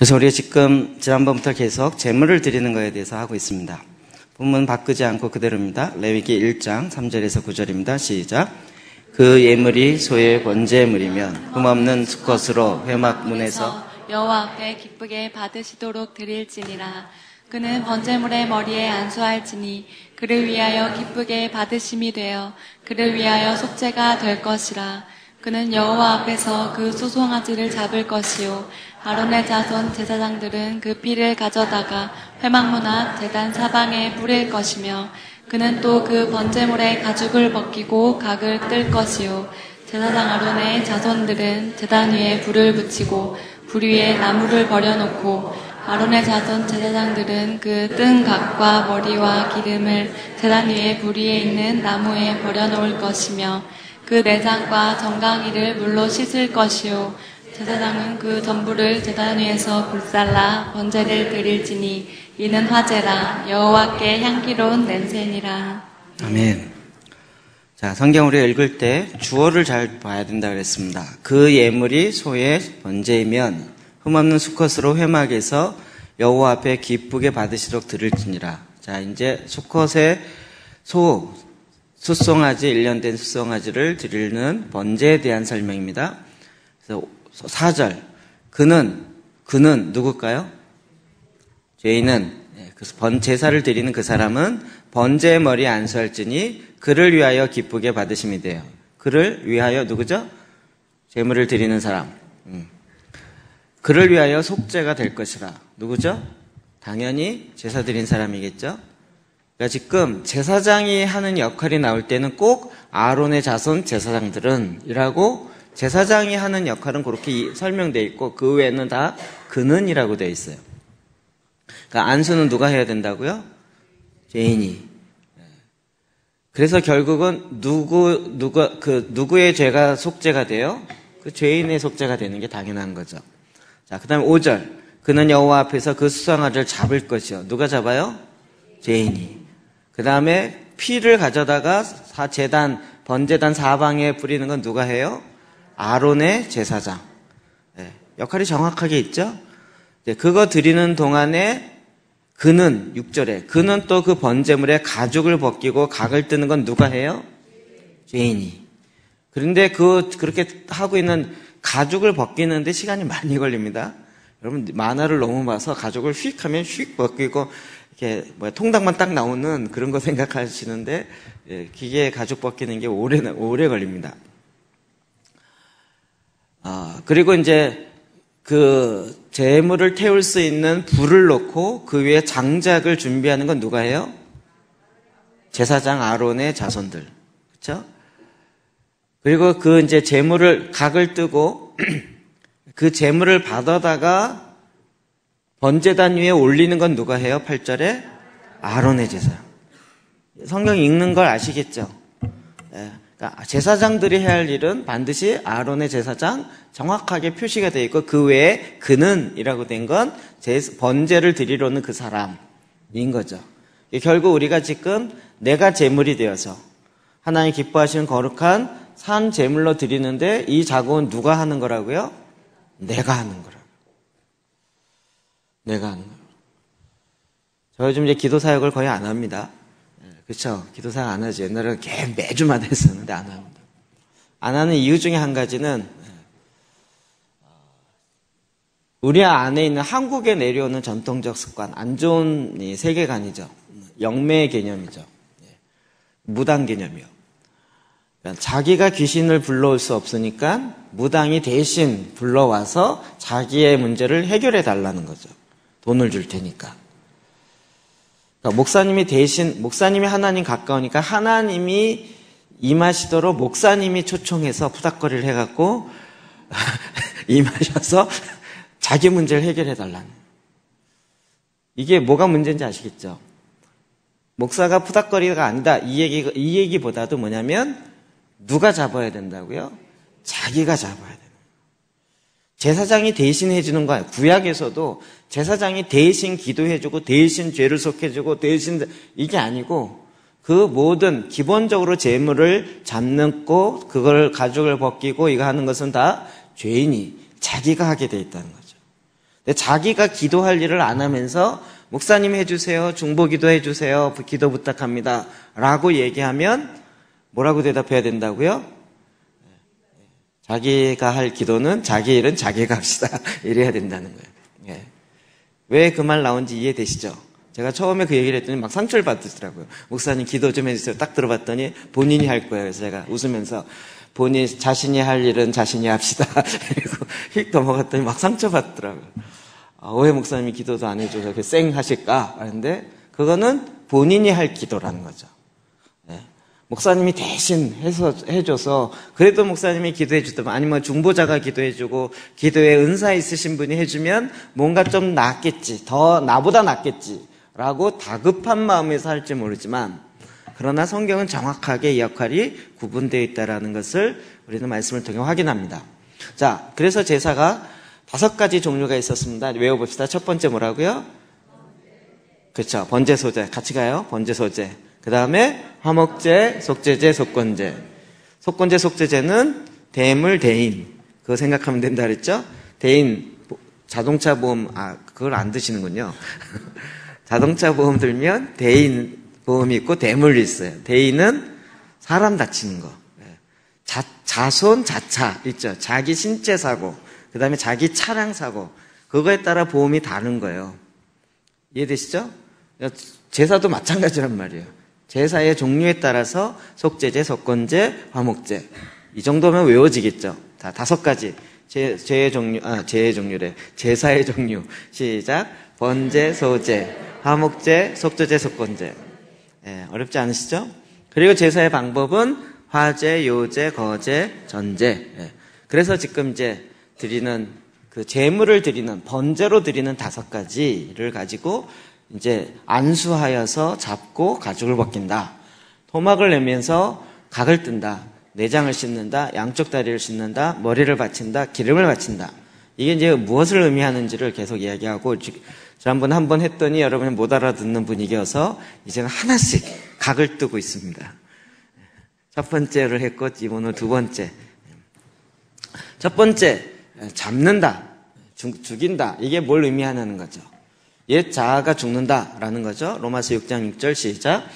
그래서 우리가 지금 지난번부터 계속 제물을 드리는 것에 대해서 하고 있습니다. 본문 바꾸지 않고 그대로입니다. 레위기 1장 3절에서 9절입니다. 시작. 그 예물이 소의 번제물이면 흠없는 수컷으로 회막문에서 여호와 앞에 기쁘게 받으시도록 드릴지니라. 그는 번제물의 머리에 안수할지니 그를 위하여 기쁘게 받으심이 되어 그를 위하여 속죄가 될 것이라. 그는 여호와 앞에서 그 소송아지를 잡을 것이요 아론의 자손 제사장들은 그 피를 가져다가 회막문 앞 제단 사방에 뿌릴 것이며 그는 또 그 번제물의 가죽을 벗기고 각을 뜰 것이요 제사장 아론의 자손들은 제단 위에 불을 붙이고 불 위에 나무를 버려놓고 아론의 자손 제사장들은 그 뜬 각과 머리와 기름을 제단 위에 불 위에 있는 나무에 버려놓을 것이며 그 내장과 정강이를 물로 씻을 것이요 제사장은 그 전부를 제단 위에서 불살라 번제를 드릴지니 이는 화제라 여호와께 향기로운 냄새니라. 아멘. 자, 성경 우리가 읽을 때 주어를 잘 봐야 된다 그랬습니다. 그 예물이 소의 번제이면 흠없는 수컷으로 회막에서 여호와 앞에 기쁘게 받으시도록 드릴지니라. 자, 이제 수컷의 숫송아지 1년 된 숫송아지를 드리는 번제에 대한 설명입니다. 그래서 4절 그는 누굴까요? 죄인은 제사를 드리는 그 사람은 번제의 머리에 안수할지니 그를 위하여 기쁘게 받으심이 돼요. 그를 위하여 누구죠? 제물을 드리는 사람. 그를 위하여 속죄가 될 것이라. 누구죠? 당연히 제사 드린 사람이겠죠? 그러니까 지금 제사장이 하는 역할이 나올 때는 꼭 아론의 자손 제사장들은 이라고 제사장이 하는 역할은 그렇게 설명되어 있고 그 외에는 다 그는이라고 되어 있어요. 그러니까 안수는 누가 해야 된다고요? 죄인이. 그래서 결국은 누구의 죄가 속죄가 돼요? 그 죄인의 속죄가 되는 게 당연한 거죠. 자, 그 다음에 5절. 그는 여호와 앞에서 그 수송아지를 잡을 것이요. 누가 잡아요? 죄인이. 그 다음에 피를 가져다가 번제단 사방에 뿌리는 건 누가 해요? 아론의 제사장. 역할이 정확하게 있죠? 그거 드리는 동안에 그는 6절에 그는 또 그 번제물에 가죽을 벗기고 각을 뜨는 건 누가 해요? 죄인이. 그런데 그렇게 하고 있는 가죽을 벗기는데 시간이 많이 걸립니다. 여러분 만화를 너무 봐서 가죽을 휙 하면 휙 벗기고 이렇게 통닭만 딱 나오는 그런 거 생각하시는데 기계에 가죽 벗기는 게 오래 걸립니다. 그리고 이제 그 제물을 태울 수 있는 불을 놓고 그 위에 장작을 준비하는 건 누가 해요? 제사장 아론의 자손들. 그렇죠? 그리고 그 이제 제물을 각을 뜨고 그 제물을 받아다가 번제단 위에 올리는 건 누가 해요? 8절에 아론의 제사. 성경 읽는 걸 아시겠죠? 그러니까 제사장들이 해야 할 일은 반드시 아론의 제사장 정확하게 표시가 되어 있고 그 외에 그는이라고 된 건 번제를 드리러 오는 그 사람인 거죠. 결국 우리가 지금 내가 제물이 되어서 하나님 기뻐하시는 거룩한 산 제물로 드리는데 이 작업은 누가 하는 거라고요? 내가 하는 거라고요. 내가 하는 거예요. 저 요즘 이제 기도 사역을 거의 안 합니다. 그렇죠? 기도 사역 안 하지. 옛날에는 매주마다 했었는데 안 합니다. 안 하는 이유 중에 한 가지는 우리 안에 있는 한국에 내려오는 전통적 습관, 안 좋은 세계관이죠. 영매의 개념이죠. 무당 개념이요. 그러니까 자기가 귀신을 불러올 수 없으니까 무당이 대신 불러와서 자기의 문제를 해결해 달라는 거죠. 돈을 줄 테니까. 그러니까 목사님이 하나님 가까우니까 하나님이 임하시도록 목사님이 초청해서 푸닥거리를 해갖고 임하셔서 자기 문제를 해결해 달라는. 이게 뭐가 문제인지 아시겠죠? 목사가 푸닥거리가 아니다. 이 얘기보다도 뭐냐면 누가 잡아야 된다고요? 자기가 잡아야 돼요. 제사장이 대신 해주는 거예요. 구약에서도 제사장이 대신 기도해주고 대신 죄를 속해주고 대신 이게 아니고 그 모든 기본적으로 제물을 잡는 거 그걸 가죽을 벗기고 이거 하는 것은 다 죄인이 자기가 하게 돼 있다는 거죠. 근데 자기가 기도할 일을 안 하면서 목사님 해주세요, 중보기도 해주세요, 기도 부탁합니다 라고 얘기하면 뭐라고 대답해야 된다고요? 자기가 할 기도는 자기 일은 자기가 합시다 이래야 된다는 거예요. 예. 왜 그 말 나온지 이해되시죠? 제가 처음에 그 얘기를 했더니 막 상처를 받으시더라고요. 목사님 기도 좀 해주세요. 딱 들어봤더니 본인이 할 거예요. 그래서 제가 웃으면서 본인 자신이 할 일은 자신이 합시다. 그리고 휙 넘어갔더니 막 상처받더라고요. 왜 목사님이 기도도 안 해줘서 이렇게 쌩 하실까? 하는데 그거는 본인이 할 기도라는 거죠. 예. 목사님이 대신 해줘서 그래도 목사님이 기도해 주든 아니면 중보자가 기도해 주고 기도에 은사 있으신 분이 해주면 뭔가 좀 낫겠지. 더 나보다 낫겠지. 라고 다급한 마음에서 할지 모르지만 그러나 성경은 정확하게 이 역할이 구분되어 있다는 것을 우리는 말씀을 통해 확인합니다. 자, 그래서 제사가 5가지 종류가 있었습니다. 외워봅시다. 첫 번째 뭐라고요? 그렇죠. 번제 소제. 같이 가요. 번제 소제. 그 다음에 화목제, 속제제, 속건제. 속건제, 속제제는 대물, 대인. 그거 생각하면 된다 그랬죠? 대인, 자동차 보험, 그걸 안 드시는군요. 자동차 보험 들면 대인 보험이 있고 대물이 있어요. 대인은 사람 다치는 거. 자손, 자차 있죠. 자기 신체 사고, 그 다음에 자기 차량 사고. 그거에 따라 보험이 다른 거예요. 이해되시죠? 제사도 마찬가지란 말이에요. 제사의 종류에 따라서 속제제, 속건제, 화목제. 이 정도면 외워지겠죠. 자, 5가지. 제의 종류래. 제사의 종류. 시작. 번제, 소제, 화목제, 속제제, 속건제. 예, 어렵지 않으시죠? 그리고 제사의 방법은 화제, 요제, 거제, 전제. 예. 그래서 지금 이제 드리는 그 제물을 드리는 번제로 드리는 5가지를 가지고 이제 안수하여서 잡고 가죽을 벗긴다. 토막을 내면서 각을 뜬다. 내장을 씻는다. 양쪽 다리를 씻는다. 머리를 받친다. 기름을 바친다. 이게 이제 무엇을 의미하는지를 계속 이야기하고 지난번에 한번 했더니 여러분이 못 알아듣는 분위기여서 이제는 하나씩 각을 뜨고 있습니다. 첫 번째를 했고 오늘 2번째. 첫 번째, 잡는다. 죽인다. 이게 뭘 의미하는 거죠? 옛 자아가 죽는다라는 거죠. 로마서 6장 6절 시작.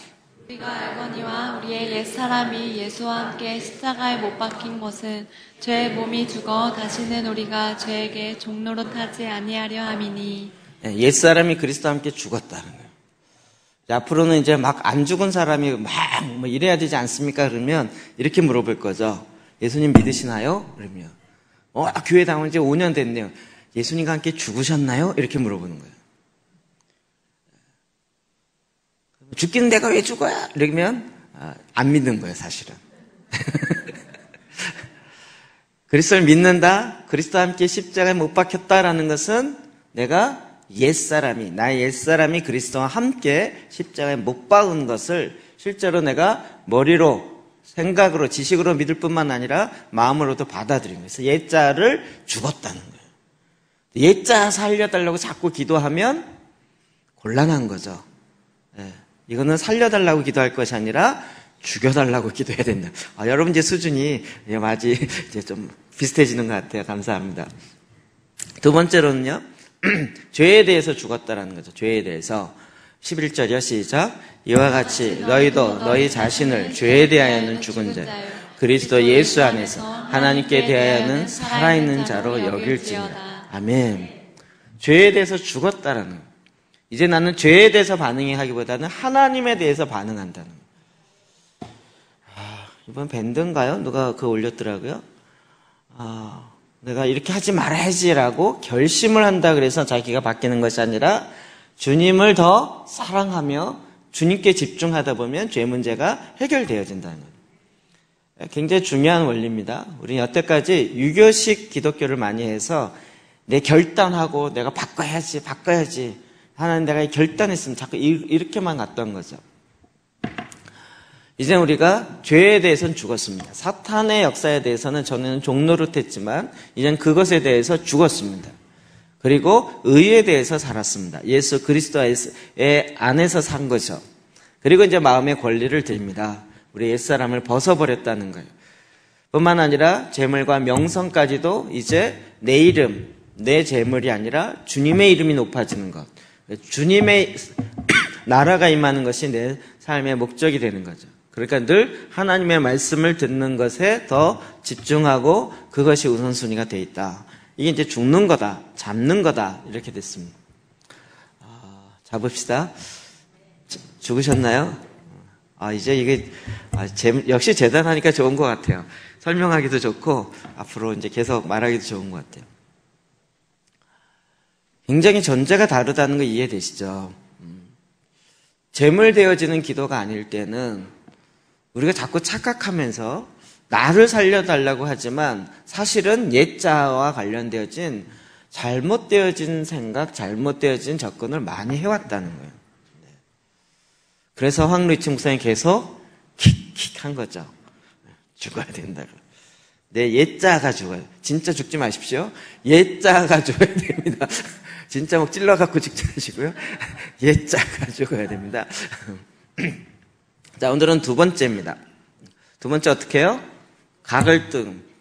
우리가 알거니와 우리의 옛사람이 예수와 함께 십자가에 못 박힌 것은 죄의 몸이 죽어 다시는 우리가 죄에게 종노릇하지 아니하려 함이니. 옛사람이 그리스도와 함께 죽었다는 거예요. 앞으로는 이제 막 안 죽은 사람이 막 이래야 되지 않습니까? 그러면 이렇게 물어볼 거죠. 예수님 믿으시나요? 그러면 교회 다녀온 지 5년 됐네요. 예수님과 함께 죽으셨나요? 이렇게 물어보는 거예요. 죽기는 내가 왜 죽어야? 이러면 안 믿는 거예요, 사실은. 그리스도를 믿는다, 그리스도와 함께 십자가에 못 박혔다라는 것은 내가 나의 옛사람이 그리스도와 함께 십자가에 못 박은 것을 실제로 내가 머리로, 생각으로, 지식으로 믿을 뿐만 아니라 마음으로도 받아들인 거예요. 그래서 옛자를 죽었다는 거예요. 옛자 살려달라고 자꾸 기도하면 곤란한 거죠. 이거는 살려달라고 기도할 것이 아니라 죽여달라고 기도해야 된다. 여러분 이제 수준이 이제 좀 비슷해지는 것 같아요. 감사합니다. 2번째로는요, 죄에 대해서 죽었다라는 거죠. 죄에 대해서. 11절이요. 시작. 이와 같이 너희도 너희 자신을 죄에 대하여는 죽은 자, 그리스도 예수 안에서 하나님께 대하여는 살아있는 자로 여길지니라. 아멘. 죄에 대해서 죽었다라는 거예요. 이제 나는 죄에 대해서 반응하기보다는 하나님에 대해서 반응한다는 거예요. 이번 밴드인가요? 누가 그거 올렸더라고요. 내가 이렇게 하지 말아야지라고 결심을 한다 그래서 자기가 바뀌는 것이 아니라 주님을 더 사랑하며 주님께 집중하다 보면 죄 문제가 해결되어진다는 거예요. 굉장히 중요한 원리입니다. 우리는 여태까지 유교식 기독교를 많이 해서 내 결단하고 내가 바꿔야지 하나님 내가 결단했으면 자꾸 이렇게만 갔던 거죠. 이제 우리가 죄에 대해서는 죽었습니다. 사탄의 역사에 대해서는 저는 종노릇했지만 이젠 그것에 대해서 죽었습니다. 그리고 의에 대해서 살았습니다. 예수 그리스도의 안에서 산 거죠. 그리고 이제 마음의 권리를 드립니다. 우리 옛사람을 벗어버렸다는 거예요. 뿐만 아니라 재물과 명성까지도 이제 내 이름, 내 재물이 아니라 주님의 이름이 높아지는 것. 주님의 나라가 임하는 것이 내 삶의 목적이 되는 거죠. 그러니까 늘 하나님의 말씀을 듣는 것에 더 집중하고 그것이 우선순위가 돼 있다. 이게 이제 죽는 거다, 잡는 거다 이렇게 됐습니다. 잡읍시다. 죽으셨나요? 이제 이게 역시 재단하니까 좋은 것 같아요. 설명하기도 좋고 앞으로 이제 계속 말하기도 좋은 것 같아요. 굉장히 전제가 다르다는 거 이해되시죠? 재물되어지는 기도가 아닐 때는 우리가 자꾸 착각하면서 나를 살려달라고 하지만 사실은 옛자와 관련되어진 잘못되어진 생각, 잘못되어진 접근을 많이 해왔다는 거예요. 그래서 황루이치 목사님 계속 킥킥 한 거죠. 죽어야 된다고. 내 옛자가 죽어요. 진짜 죽지 마십시오. 옛자가 죽어야 됩니다. 진짜 막 찔러갖고 죽지 마시고요. 옛자가 죽어야 됩니다. 자, 오늘은 두 번째입니다. 두 번째 어떻게 해요? 각을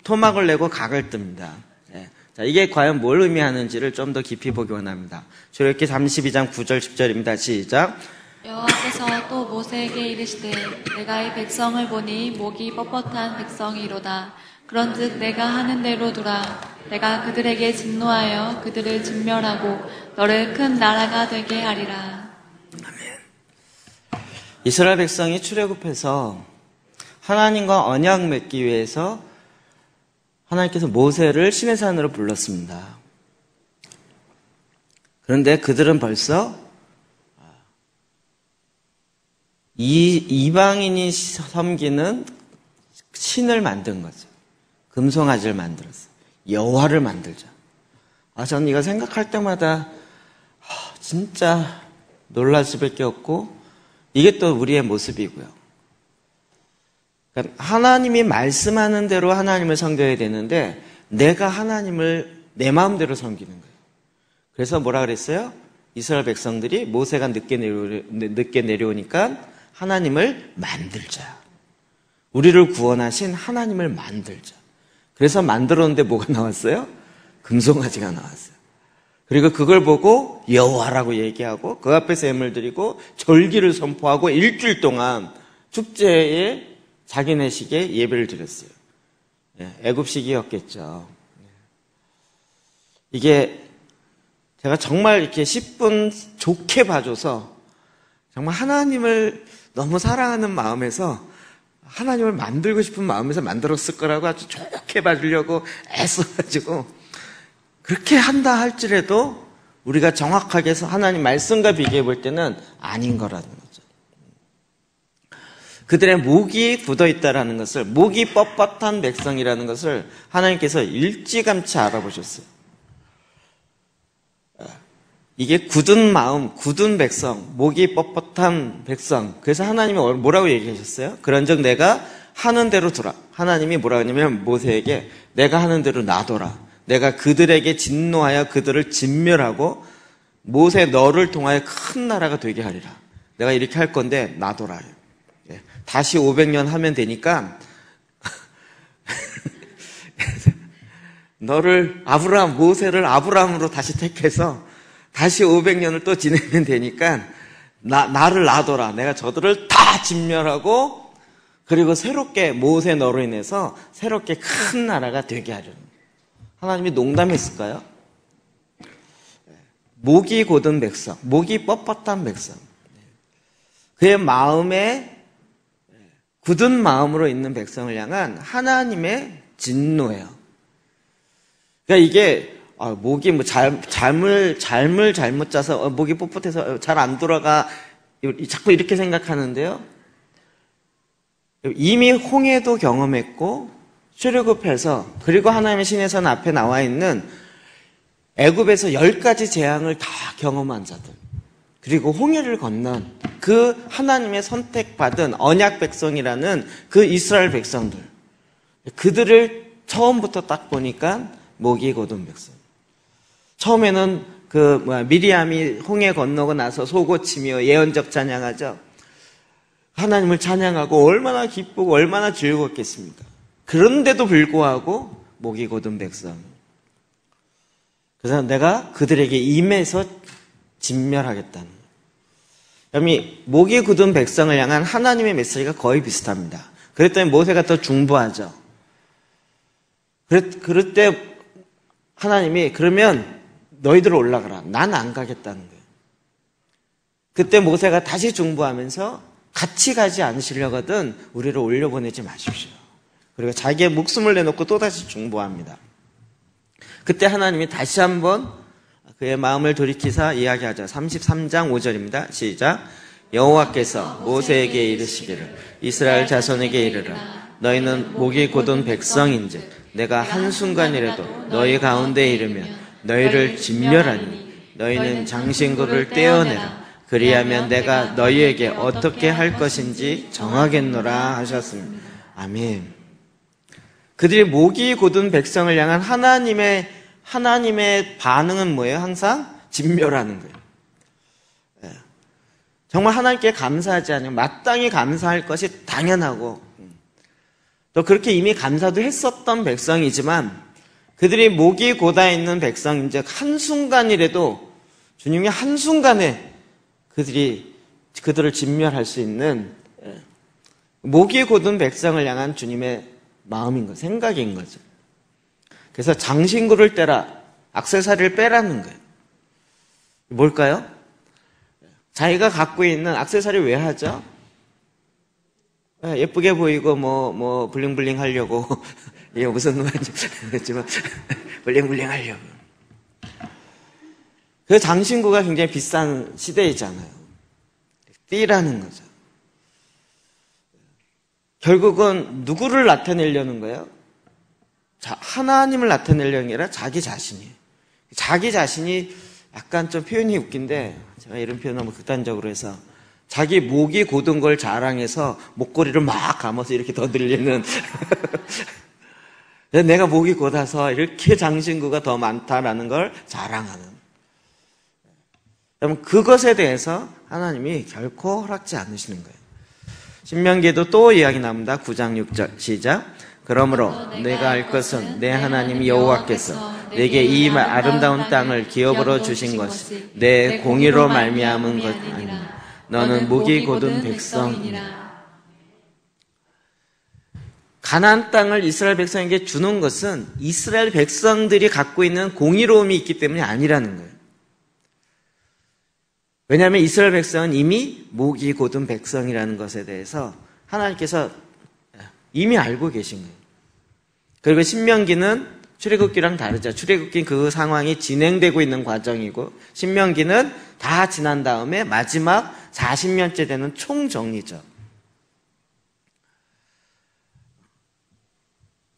토막을 내고 각을 뜹니다. 네. 자, 이게 과연 뭘 의미하는지를 좀 더 깊이 보기 원합니다. 출애굽기 32장 9절 10절입니다. 시작. 여호와께서 또 모세에게 이르시되 내가 이 백성을 보니 목이 뻣뻣한 백성이로다. 그런즉 내가 하는 대로 두라. 내가 그들에게 진노하여 그들을 진멸하고 너를 큰 나라가 되게 하리라. 이스라엘 백성이 출애굽해서 하나님과 언약 맺기 위해서 하나님께서 모세를 시내산으로 불렀습니다. 그런데 그들은 벌써 이방인이 섬기는 신을 만든 거죠. 금송아지를 만들었어요. 여호와를 만들자. 저는 이거 생각할 때마다 진짜 놀랄 수밖에 없고 이게 또 우리의 모습이고요. 그러니까 하나님이 말씀하는 대로 하나님을 섬겨야 되는데 내가 하나님을 내 마음대로 섬기는 거예요. 그래서 뭐라 그랬어요? 이스라엘 백성들이 모세가 늦게 내려오니까 하나님을 만들자. 우리를 구원하신 하나님을 만들자. 그래서 만들었는데 뭐가 나왔어요? 금송아지가 나왔어요. 그리고 그걸 보고 여호와라고 얘기하고 그 앞에서 예물 드리고 절기를 선포하고 일주일 동안 축제에 자기네식에 예배를 드렸어요. 애굽식이었겠죠. 이게 제가 정말 이렇게 10분 좋게 봐줘서 정말 하나님을 너무 사랑하는 마음에서 하나님을 만들고 싶은 마음에서 만들었을 거라고 아주 좋게 봐주려고 애써가지고 그렇게 한다 할지라도 우리가 정확하게 해서 하나님 말씀과 비교해 볼 때는 아닌 거라는 거죠. 그들의 목이 굳어 있다라는 것을, 목이 뻣뻣한 백성이라는 것을 하나님께서 일찌감치 알아보셨어요. 이게 굳은 마음, 굳은 백성, 목이 뻣뻣한 백성. 그래서 하나님이 뭐라고 얘기하셨어요? 그런즉 내가 하는 대로 두라. 하나님이 뭐라고 하냐면 모세에게 내가 하는 대로 놔둬라. 내가 그들에게 진노하여 그들을 진멸하고 모세 너를 통하여 큰 나라가 되게 하리라. 내가 이렇게 할 건데 놔둬라. 다시 500년 하면 되니까 너를 모세를 아브라함으로 다시 택해서 다시 500년을 또 지내면 되니까 나를 놔둬라. 내가 저들을 다 진멸하고 그리고 새롭게 모세 너로 인해서 새롭게 큰 나라가 되게 하려는 거예요. 하나님이 농담했을까요? 목이 곧은 백성, 목이 뻣뻣한 백성, 그의 마음에 굳은 마음으로 있는 백성을 향한 하나님의 진노예요. 그러니까 이게 목이 잠을 잘못 자서 목이 뻣뻣해서 잘 안 돌아가 자꾸 이렇게 생각하는데요. 이미 홍해도 경험했고 출애굽해서 그리고 하나님의 신에서는 앞에 나와 있는 애굽에서 10가지 재앙을 다 경험한 자들, 그리고 홍해를 건넌 그 하나님의 선택받은 언약 백성이라는 그 이스라엘 백성들, 그들을 처음부터 딱 보니까 목이 곧은 백성. 처음에는 미리암이 홍해 건너고 나서 속옷치며 예언적 찬양하죠. 하나님을 찬양하고 얼마나 기쁘고 얼마나 즐겁겠습니까? 그런데도 불구하고 목이 곧은 백성. 그래서 내가 그들에게 임해서 진멸하겠다는 거예요. 그러면 목이 굳은 백성을 향한 하나님의 메시지가 거의 비슷합니다. 그랬더니 모세가 더 중보하죠. 그럴 때 하나님이 그러면 너희들 올라가라. 난 안 가겠다는 거예요. 그때 모세가 다시 중보하면서 같이 가지 않으시려거든 우리를 올려보내지 마십시오. 그리고 자기의 목숨을 내놓고 또다시 중보합니다. 그때 하나님이 다시 한번 그의 마음을 돌이키사 이야기하죠. 33장 5절입니다. 시작. 여호와께서 모세에게 이르시기를 이스라엘 자손에게 이르라. 너희는 목이 곧은 백성인즉 내가 한순간이라도 너희 가운데 이르면 너희를 진멸하니 너희는 장신구를 떼어내라. 그리하면 내가 너희에게 어떻게 할 것인지 정하겠노라 하셨습니다. 아멘. 그들이 목이 곧은 백성을 향한 하나님의 반응은 뭐예요? 항상 진멸하는 거예요. 정말 하나님께 감사하지 않으면 마땅히 감사할 것이 당연하고 또 그렇게 이미 감사도 했었던 백성이지만 그들이 목이 곧아 있는 백성인즉 한순간이라도 주님이 한순간에 그들을 진멸할 수 있는 목이 곧은 백성을 향한 주님의 마음인 거죠. 생각인 거죠. 그래서 장신구를 떼라, 액세서리를 빼라는 거예요. 뭘까요? 자기가 갖고 있는 액세서리 왜 하죠? 예쁘게 보이고 뭐 블링블링 하려고 이게 무슨 말인지 모르겠지만 블링블링 하려고. 그 장신구가 굉장히 비싼 시대이잖아요. 띠라는 거죠. 결국은 누구를 나타내려는 거예요? 하나님을 나타내려는 게 아니라 자기 자신이에요. 자기 자신이 약간 좀 표현이 웃긴데 제가 이런 표현 너무 극단적으로 해서 자기 목이 곧은 걸 자랑해서 목걸이를 막 감아서 이렇게 더 늘리는 내가 목이 곧아서 이렇게 장신구가 더 많다라는 걸 자랑하는. 그럼 그것에 대해서 하나님이 결코 허락지 않으시는 거예요. 신명기에도 또 이야기 나옵니다. 9장 6절 시작. 그러므로 내가 알 것은 내 하나님 여호와께서 내게 이 아름다운 땅을 기업으로 주신 것이 내 공의로 말미암은 것 아니냐. 너는 목이 곧은 백성이라. 가나안 땅을 이스라엘 백성에게 주는 것은 이스라엘 백성들이 갖고 있는 공의로움이 있기 때문이 아니라는 거예요. 왜냐하면 이스라엘 백성은 이미 목이 곧은 백성이라는 것에 대해서 하나님께서 이미 알고 계신 거예요. 그리고 신명기는 출애굽기랑 다르죠. 출애굽기는 그 상황이 진행되고 있는 과정이고 신명기는 다 지난 다음에 마지막 40년째 되는 총정리죠.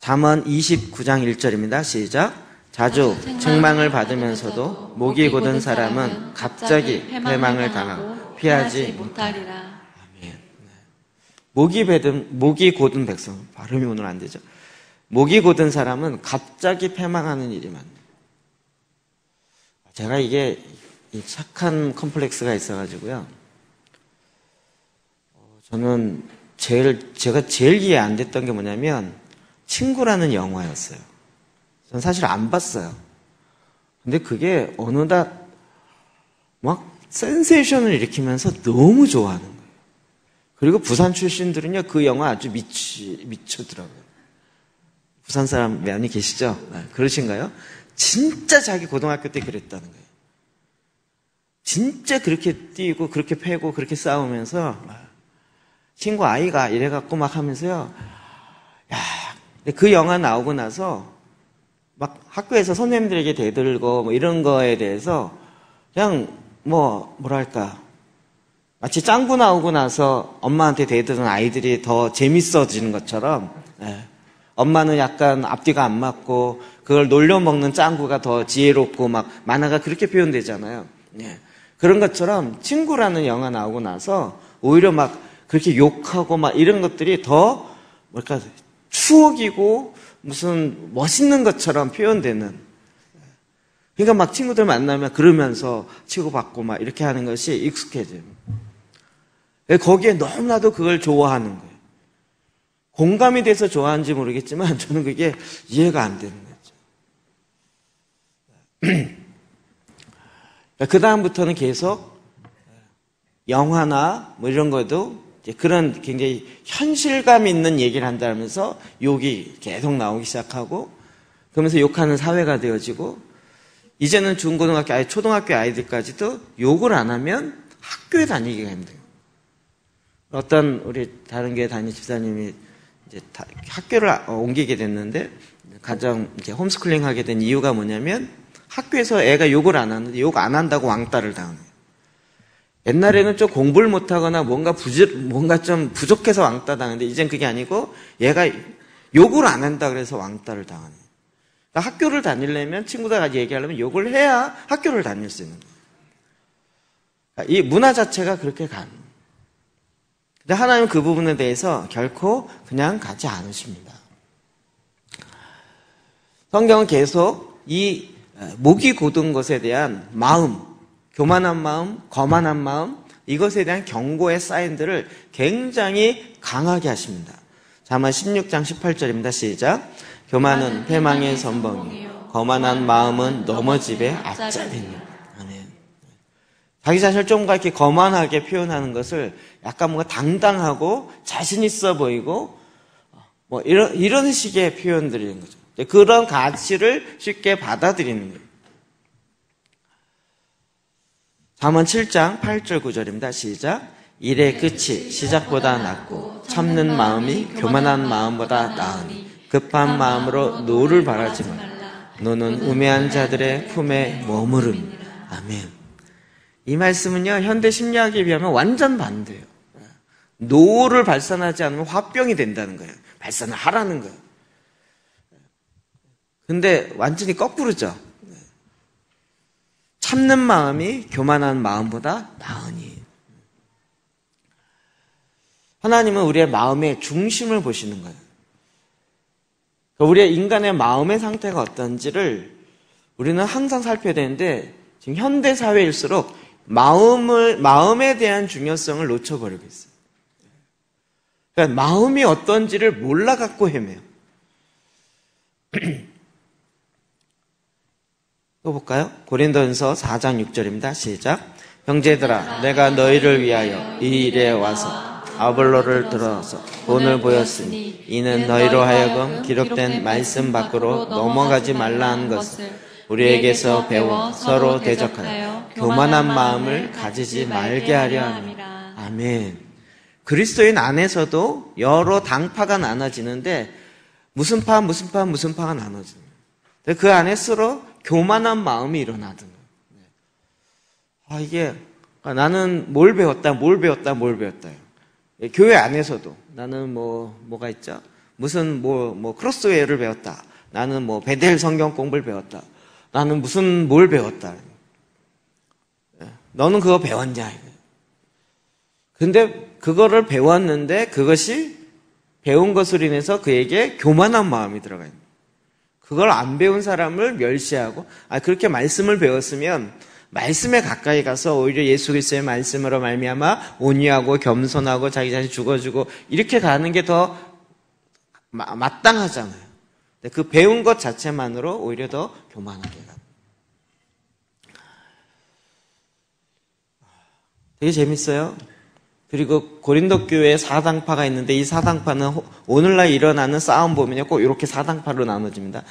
잠언 29장 1절입니다. 시작. 자주 책망을 받으면서도 목이 곧은 사람은 갑자기 패망을 당하고 피하지 못하리라. 아멘. 목이 곧은 백성. 발음이 오늘 안 되죠. 목이 곧은 사람은 갑자기 패망하는 일이 많아요. 제가 이게 착한 컴플렉스가 있어가지고요. 저는 제가 제일 이해 안 됐던 게 뭐냐면 친구라는 영화였어요. 전 사실 안 봤어요. 근데 그게 어느덧 막 센세이션을 일으키면서 너무 좋아하는 거예요. 그리고 부산 출신들은요, 그 영화 아주 미쳤더라고요. 부산 사람 많이 계시죠? 그러신가요? 진짜 자기 고등학교 때 그랬다는 거예요. 진짜 그렇게 뛰고, 그렇게 패고, 그렇게 싸우면서, 친구 아이가 이래갖고 막 하면서요, 그 영화 나오고 나서, 막 학교에서 선생님들에게 대들고, 뭐 이런 거에 대해서, 그냥, 뭐랄까, 마치 짱구 나오고 나서 엄마한테 대드는 아이들이 더 재밌어지는 것처럼, 엄마는 약간 앞뒤가 안 맞고 그걸 놀려먹는 짱구가 더 지혜롭고 막 만화가 그렇게 표현되잖아요. 그런 것처럼 친구라는 영화 나오고 나서 오히려 막 그렇게 욕하고 막 이런 것들이 더 뭐랄까 추억이고 무슨 멋있는 것처럼 표현되는. 그러니까 막 친구들 만나면 그러면서 치고받고 막 이렇게 하는 것이 익숙해져요. 거기에 너무나도 그걸 좋아하는 거예요. 공감이 돼서 좋아하는지 모르겠지만 저는 그게 이해가 안 되는 거죠. 그 다음부터는 계속 영화나 뭐 이런 것도 이제 그런 굉장히 현실감 있는 얘기를 한다면서 욕이 계속 나오기 시작하고, 그러면서 욕하는 사회가 되어지고, 이제는 중고등학교, 초등학교 아이들까지도 욕을 안 하면 학교에 다니기가 힘들어요. 어떤 우리 다른 교회 담임 집사님이 이제 학교를 옮기게 됐는데, 가정 이제 홈스쿨링 하게 된 이유가 뭐냐면, 학교에서 애가 욕을 안 하는데 욕 안 한다고 왕따를 당해요. 옛날에는 좀 공부를 못하거나 뭔가 좀 부족해서 왕따 당하는데, 이젠 그게 아니고 얘가 욕을 안 한다 그래서 왕따를 당하는 거예요. 그러니까 학교를 다니려면, 친구들과 얘기하려면 욕을 해야 학교를 다닐 수 있는 거예요. 그러니까 이 문화 자체가 그렇게 가는 거예요. 근데 하나님은 그 부분에 대해서 결코 그냥 가지 않으십니다. 성경은 계속 이 목이 곧은 것에 대한 마음, 교만한 마음, 거만한 마음, 이것에 대한 경고의 사인들을 굉장히 강하게 하십니다. 잠언 16장 18절입니다. 시작. 교만은 패망의 선봉이요, 거만한 마음은 넘어짐의 앞잡이니라. 아멘. 자기 자신을 좀 이렇게 거만하게 표현하는 것을 약간 뭔가 당당하고 자신 있어 보이고 뭐 이런 식의 표현들인 거죠. 그런 가치를 쉽게 받아들이는 거예요. 잠언 7장 8절 9절입니다. 시작. 일의 끝이 시작보다 낫고 참는 마음이 교만한 마음보다 나으니 급한 마음으로 노를 바라지 말라. 노는 우매한 자들의 품에 머무름이니라. 아멘. 이 말씀은요, 현대 심리학에 비하면 완전 반대예요. 노를 발산하지 않으면 화병이 된다는 거예요. 발산을 하라는 거예요. 근데 완전히 거꾸로죠. 참는 마음이 교만한 마음보다 나으니. 하나님은 우리의 마음의 중심을 보시는 거예요. 우리의 인간의 마음의 상태가 어떤지를 우리는 항상 살펴야 되는데, 지금 현대 사회일수록 마음에 대한 중요성을 놓쳐버리고 있어요. 그러니까 마음이 어떤지를 몰라갖고 헤매요. 또 볼까요? 고린도전서 4장 6절입니다. 시작. 형제들아, 내가 너희를 위하여 이 일에 와서 아볼로를 들어서 본을 보였으니 이는 너희로 하여금 기록된 말씀 밖으로 넘어가지 말라 한 것을 우리에게서 배워 서로 대적하여 교만한 마음을 가지지 말게 하려 함이라. 아멘. 그리스도인 안에서도 여러 당파가 나눠지는데 무슨 파가 나눠집니다. 그 안에 서로 교만한 마음이 일어나던 거예요. 이게 나는 뭘 배웠다. 교회 안에서도 나는 뭐가 있죠? 무슨 크로스웨어를 배웠다. 나는 베델 성경 공부를 배웠다. 나는 무슨 뭘 배웠다. 너는 그거 배웠냐? 근데 그거를 배웠는데 그것이 배운 것으로 인해서 그에게 교만한 마음이 들어가 있는 거예요. 그걸 안 배운 사람을 멸시하고, 그렇게 말씀을 배웠으면 말씀에 가까이 가서 오히려 예수 그리스도의 말씀으로 말미암아 온유하고 겸손하고 자기 자신 죽어주고 이렇게 가는 게 더 마땅하잖아요. 그 배운 것 자체만으로 오히려 더 교만하게 가요. 되게 재밌어요. 그리고 고린도 교회에 사당파가 있는데 이 사당파는 오늘날 일어나는 싸움 보면요, 꼭 이렇게 사당파로 나눠집니다.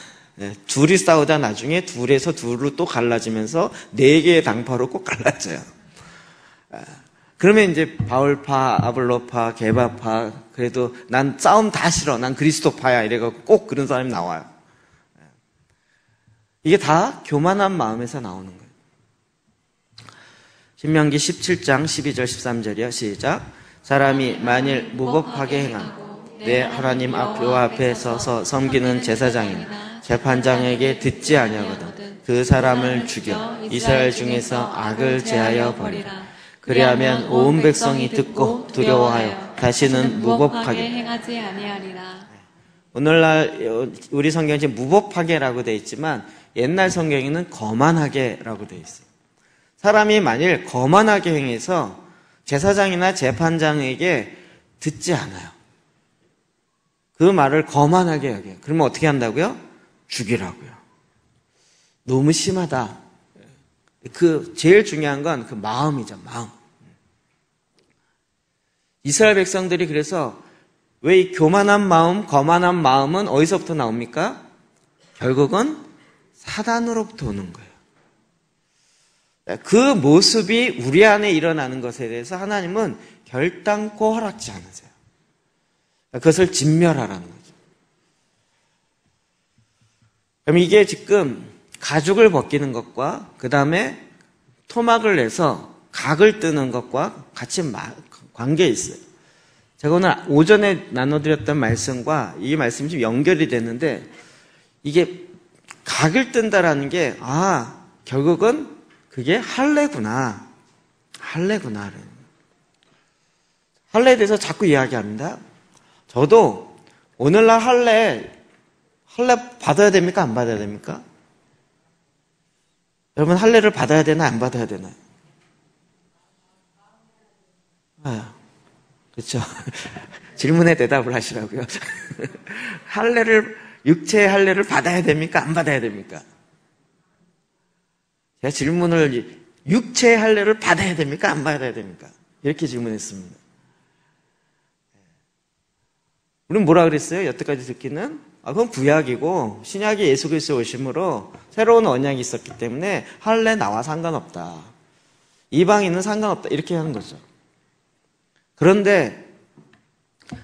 둘이 싸우다 나중에 둘에서 둘로 또 갈라지면서 4개의 당파로 꼭 갈라져요. 그러면 이제 바울파, 아볼로파, 게바파, 그래도 난 싸움 다 싫어, 난 그리스도파야 이래갖고 꼭 그런 사람이 나와요. 이게 다 교만한 마음에서 나오는 거예요. 신명기 17장 12절 13절이요. 시작. 사람이 만일 무법하게 행하고 내 하나님 여호와 앞에 서서 섬기는 제사장이나 재판장에게 듣지 아니하거든 그 사람을 죽여 이스라엘 중에서 악을 제하여 버리라. 그리하면 온 백성이 듣고 두려워하여 다시는 무법하게 행하지 아니하리라. 오늘날 우리 성경에 지금 무법하게라고 되어 있지만 옛날 성경에는 거만하게라고 되어 있어요. 사람이 만일 거만하게 행해서 제사장이나 재판장에게 듣지 않아요. 그 말을 거만하게 여겨요. 그러면 어떻게 한다고요? 죽이라고요. 너무 심하다. 그 제일 중요한 건 그 마음이죠, 마음. 이스라엘 백성들이 그래서 왜 이 교만한 마음, 거만한 마음은 어디서부터 나옵니까? 결국은 사단으로부터 오는 거예요. 그 모습이 우리 안에 일어나는 것에 대해서 하나님은 결단코 허락지 않으세요. 그것을 진멸하라는 거죠. 그럼 이게 지금 가죽을 벗기는 것과 그 다음에 토막을 내서 각을 뜨는 것과 같이 관계에 있어요. 제가 오늘 오전에 나눠드렸던 말씀과 이 말씀이 좀 연결이 됐는데 이게 각을 뜬다라는 게 결국은 그게 할례구나. 할례구나. 할례에 대해서 자꾸 이야기합니다. 저도 오늘날 할례 받아야 됩니까? 안 받아야 됩니까? 여러분 할례를 받아야 되나 안 받아야 되나요? 그렇죠. 질문에 대답을 하시라고요. 육체의 할례를 받아야 됩니까? 안 받아야 됩니까? 제가 질문을 육체의 할례를 받아야 됩니까? 안 받아야 됩니까? 이렇게 질문했습니다. 우리는 뭐라 그랬어요? 여태까지 듣기는 그건 구약이고 신약이 예수 그리스도 오심으로 새로운 언약이 있었기 때문에 할례 나와 상관없다. 이방인은 상관없다. 이렇게 하는 거죠. 그런데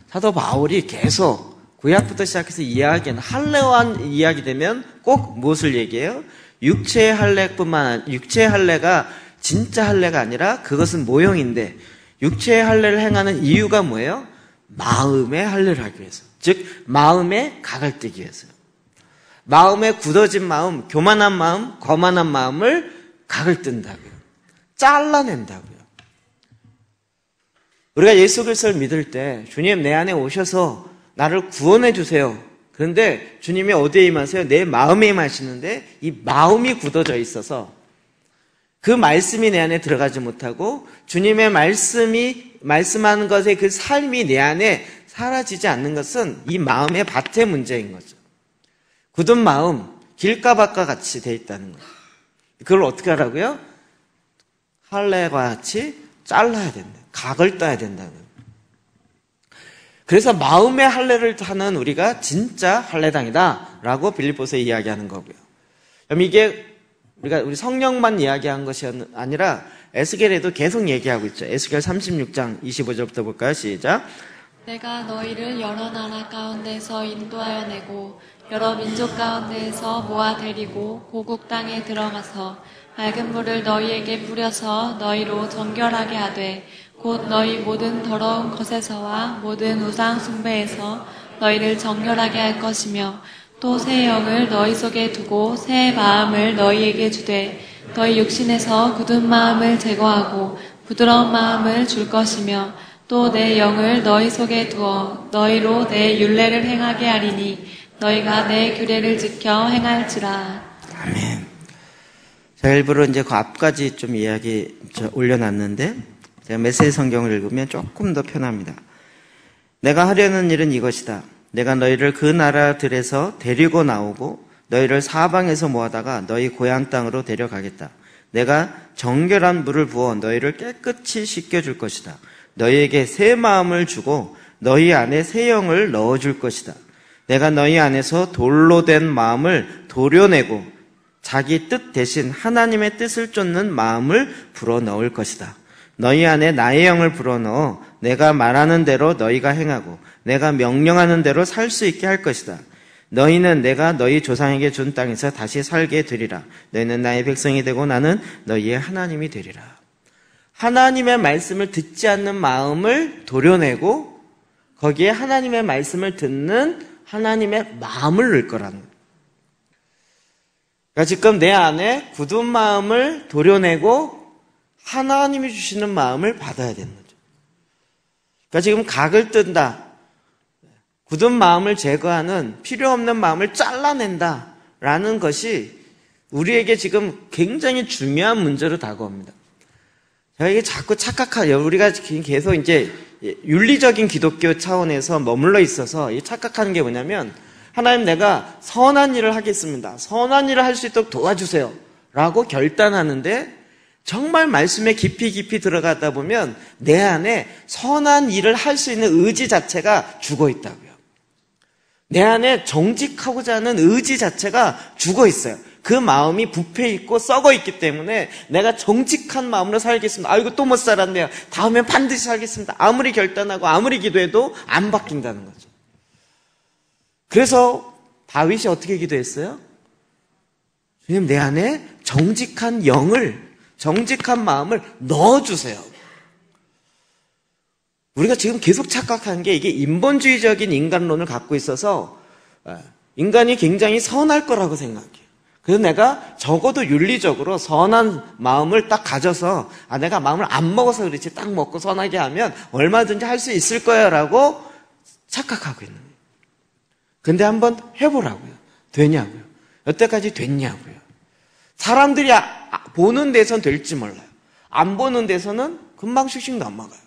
사도 바울이 계속 구약부터 시작해서 이야기하는 할례와 이야기 되면 꼭 무엇을 얘기해요? 육체의 할례가 진짜 할례가 아니라 그것은 모형인데 육체의 할례를 행하는 이유가 뭐예요? 마음의 할례를 하기 위해서. 즉 마음의 각을 떼기 위해서요. 마음에 굳어진 마음, 교만한 마음, 거만한 마음을 각을 뜬다고요. 잘라낸다고요. 우리가 예수 그리스도를 믿을 때 주님 내 안에 오셔서 나를 구원해 주세요. 그런데 주님이 어디에 임하세요? 내 마음에 임하시는데 이 마음이 굳어져 있어서 그 말씀이 내 안에 들어가지 못하고 주님의 말씀하는 것의 그 삶이 내 안에 사라지지 않는 것은 이 마음의 밭의 문제인 거죠. 굳은 마음, 길가밭과 같이 돼 있다는 거예요. 그걸 어떻게 하라고요? 할례와 같이 잘라야 된다. 각을 따야 된다는 거예요. 그래서 마음의 할례를 하는 우리가 진짜 할례당이다라고 빌립보서에 이야기하는 거고요. 그럼 이게 우리 성령만 이야기한 것이 아니라 에스겔에도 계속 얘기하고 있죠. 에스겔 36장 25절부터 볼까요? 시작. 내가 너희를 여러 나라 가운데서 인도하여 내고 여러 민족 가운데에서 모아 데리고 고국 땅에 들어가서 맑은 물을 너희에게 뿌려서 너희로 정결하게 하되 곧 너희 모든 더러운 것에서와 모든 우상 숭배에서 너희를 정결하게 할 것이며 또 새 영을 너희 속에 두고 새 마음을 너희에게 주되 너희 육신에서 굳은 마음을 제거하고 부드러운 마음을 줄 것이며 또 내 영을 너희 속에 두어 너희로 내 율례를 행하게 하리니 너희가 내 규례를 지켜 행할지라. 아멘. 제가 일부러 이제 그 앞까지 좀 이야기 올려놨는데 제가 메시지 성경을 읽으면 조금 더 편합니다. 내가 하려는 일은 이것이다. 내가 너희를 그 나라들에서 데리고 나오고 너희를 사방에서 모아다가 너희 고향 땅으로 데려가겠다. 내가 정결한 물을 부어 너희를 깨끗이 씻겨줄 것이다. 너희에게 새 마음을 주고 너희 안에 새 영을 넣어줄 것이다. 내가 너희 안에서 돌로 된 마음을 도려내고 자기 뜻 대신 하나님의 뜻을 쫓는 마음을 불어넣을 것이다. 너희 안에 나의 영을 불어넣어 내가 말하는 대로 너희가 행하고 내가 명령하는 대로 살 수 있게 할 것이다. 너희는 내가 너희 조상에게 준 땅에서 다시 살게 되리라. 너희는 나의 백성이 되고 나는 너희의 하나님이 되리라. 하나님의 말씀을 듣지 않는 마음을 도려내고 거기에 하나님의 말씀을 듣는 하나님의 마음을 넣을 거라는 거예요. 그러니까 지금 내 안에 굳은 마음을 도려내고 하나님이 주시는 마음을 받아야 되는 거죠. 그러니까 지금 각을 뜬다. 굳은 마음을 제거하는 필요 없는 마음을 잘라낸다라는 것이 우리에게 지금 굉장히 중요한 문제로 다가옵니다. 제가 이게 자꾸 우리가 계속 이제 윤리적인 기독교 차원에서 머물러 있어서 이 착각하는 게 뭐냐면 하나님 내가 선한 일을 하겠습니다. 선한 일을 할 수 있도록 도와주세요. 라고 결단하는데 정말 말씀에 깊이 들어가다 보면 내 안에 선한 일을 할 수 있는 의지 자체가 죽어 있다고요. 내 안에 정직하고자 하는 의지 자체가 죽어 있어요. 그 마음이 부패 있고 썩어 있기 때문에 내가 정직한 마음으로 살겠습니다. 아이고 또 못 살았네요. 다음엔 반드시 살겠습니다. 아무리 결단하고 아무리 기도해도 안 바뀐다는 거죠. 그래서 다윗이 어떻게 기도했어요? 주님, 내 안에 정직한 영을, 정직한 마음을 넣어주세요. 우리가 지금 계속 착각한 게 이게 인본주의적인 인간론을 갖고 있어서 인간이 굉장히 선할 거라고 생각해요. 그래서 내가 적어도 윤리적으로 선한 마음을 딱 가져서 내가 마음을 안 먹어서 그렇지 딱 먹고 선하게 하면 얼마든지 할 수 있을 거야 라고 착각하고 있는 거예요. 근데 한번 해보라고요. 되냐고요. 여태까지 됐냐고요. 사람들이 보는 데선 될지 몰라요. 안 보는 데서는 금방 슉슉 넘어가요.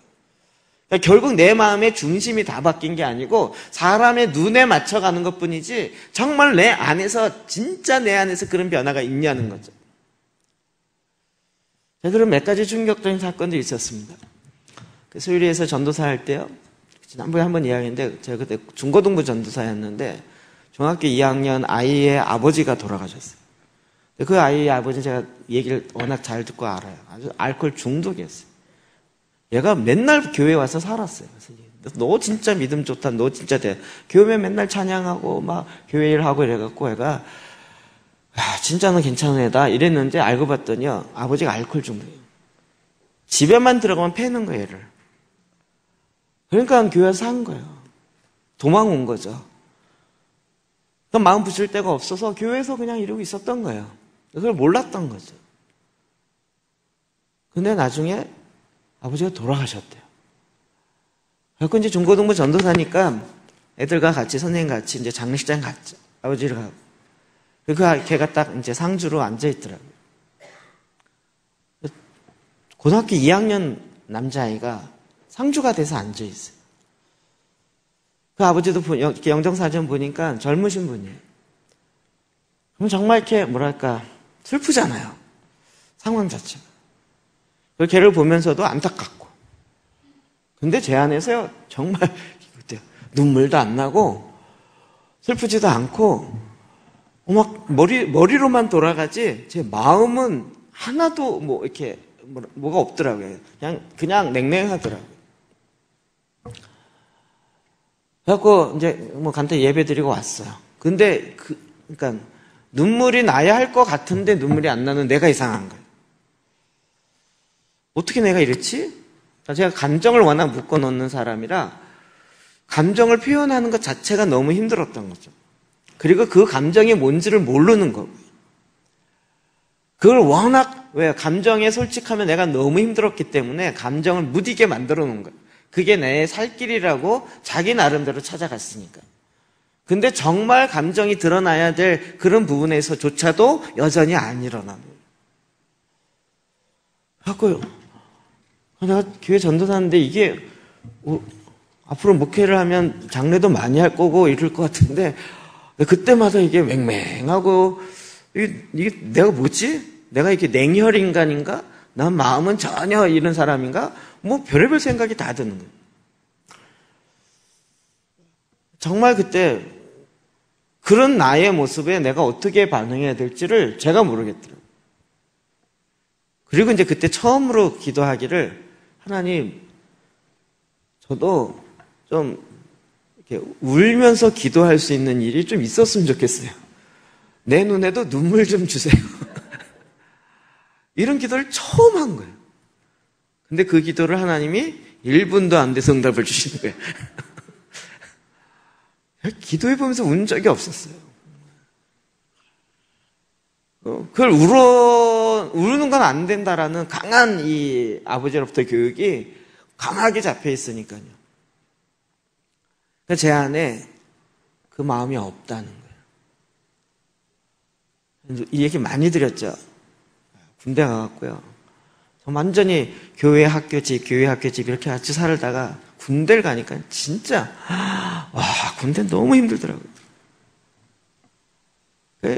그러니까 결국 내 마음의 중심이 다 바뀐 게 아니고 사람의 눈에 맞춰가는 것뿐이지 정말 내 안에서 진짜 내 안에서 그런 변화가 있냐는 거죠. 자, 그럼 몇 가지 충격적인 사건도 있었습니다. 소유리에서 전도사 할 때요. 지난번에 한번 이야기했는데 제가 그때 중고등부 전도사였는데 중학교 2학년 아이의 아버지가 돌아가셨어요. 그 아이의 아버지는 제가 얘기를 워낙 잘 듣고 알아요. 아주 알코올 중독이었어요. 얘가 맨날 교회에 와서 살았어요. 그래서 너 진짜 믿음 좋다. 너 진짜 돼. 교회 맨날 찬양하고 막 교회 일하고 이래갖고 얘가 진짜 너 괜찮은 애다 이랬는데 알고 봤더니요. 아버지가 알코올 중독이에요. 집에만 들어가면 패는 거예요. 얘를. 그러니까 교회에서 산 거예요. 도망 온 거죠. 그러니까 마음 붙일 데가 없어서 교회에서 그냥 이러고 있었던 거예요. 그걸 몰랐던 거죠. 근데 나중에 아버지가 돌아가셨대요. 그래서 이제 중고등부 전도사니까 애들과 같이 선생님 같이 이제 장례식장 갔죠. 아버지를 가고. 걔가 딱 이제 상주로 앉아 있더라고요. 고등학교 2학년 남자아이가 상주가 돼서 앉아 있어요. 그 아버지도 이렇게 영정사진 보니까 젊으신 분이에요. 그럼 정말 이렇게 뭐랄까 슬프잖아요. 상황 자체가. 그 걔를 보면서도 안타깝고. 근데 제 안에서요 정말 눈물도 안 나고 슬프지도 않고 막 머리로만 돌아가지 제 마음은 하나도 뭐 이렇게 뭐가 없더라고요. 그냥 냉랭하더라고요. 그래갖고 이제 뭐 간단히 예배 드리고 왔어요. 근데 그러니까 눈물이 나야 할 것 같은데 눈물이 안 나는 내가 이상한 거예요. 어떻게 내가 이랬지? 제가 감정을 워낙 묶어놓는 사람이라 감정을 표현하는 것 자체가 너무 힘들었던 거죠. 그리고 그 감정이 뭔지를 모르는 거고요. 그걸 워낙 감정에 솔직하면 내가 너무 힘들었기 때문에 감정을 무디게 만들어 놓은 거예요. 그게 내 살 길이라고 자기 나름대로 찾아갔으니까. 근데 정말 감정이 드러나야 될 그런 부분에서조차도 여전히 안 일어나는 거예요. 내가 교회 전도사인데 이게 앞으로 목회를 하면 장례도 많이 할 거고 이럴 것 같은데 그때마다 이게 맹맹하고 이게 내가 뭐지? 내가 이렇게 냉혈 인간인가? 난 마음은 전혀 이런 사람인가? 뭐 별의별 생각이 다 드는 거예요. 정말 그때 그런 나의 모습에 내가 어떻게 반응해야 될지를 제가 모르겠더라고요. 그리고 이제 그때 처음으로 기도하기를 하나님, 저도 좀 이렇게 울면서 기도할 수 있는 일이 좀 있었으면 좋겠어요. 내 눈에도 눈물 좀 주세요. 이런 기도를 처음 한 거예요. 근데 그 기도를 하나님이 1분도 안 돼서 응답을 주시는 거예요. 기도해보면서 운 적이 없었어요. 그걸 우는 건 안 된다라는 강한 이 아버지로부터 교육이 강하게 잡혀 있으니까요. 제 안에 그 마음이 없다는 거예요. 이 얘기 많이 드렸죠. 군대 가갖고요. 완전히 교회 학교 집 이렇게 같이 살다가 군대를 가니까 진짜 군대 너무 힘들더라고요.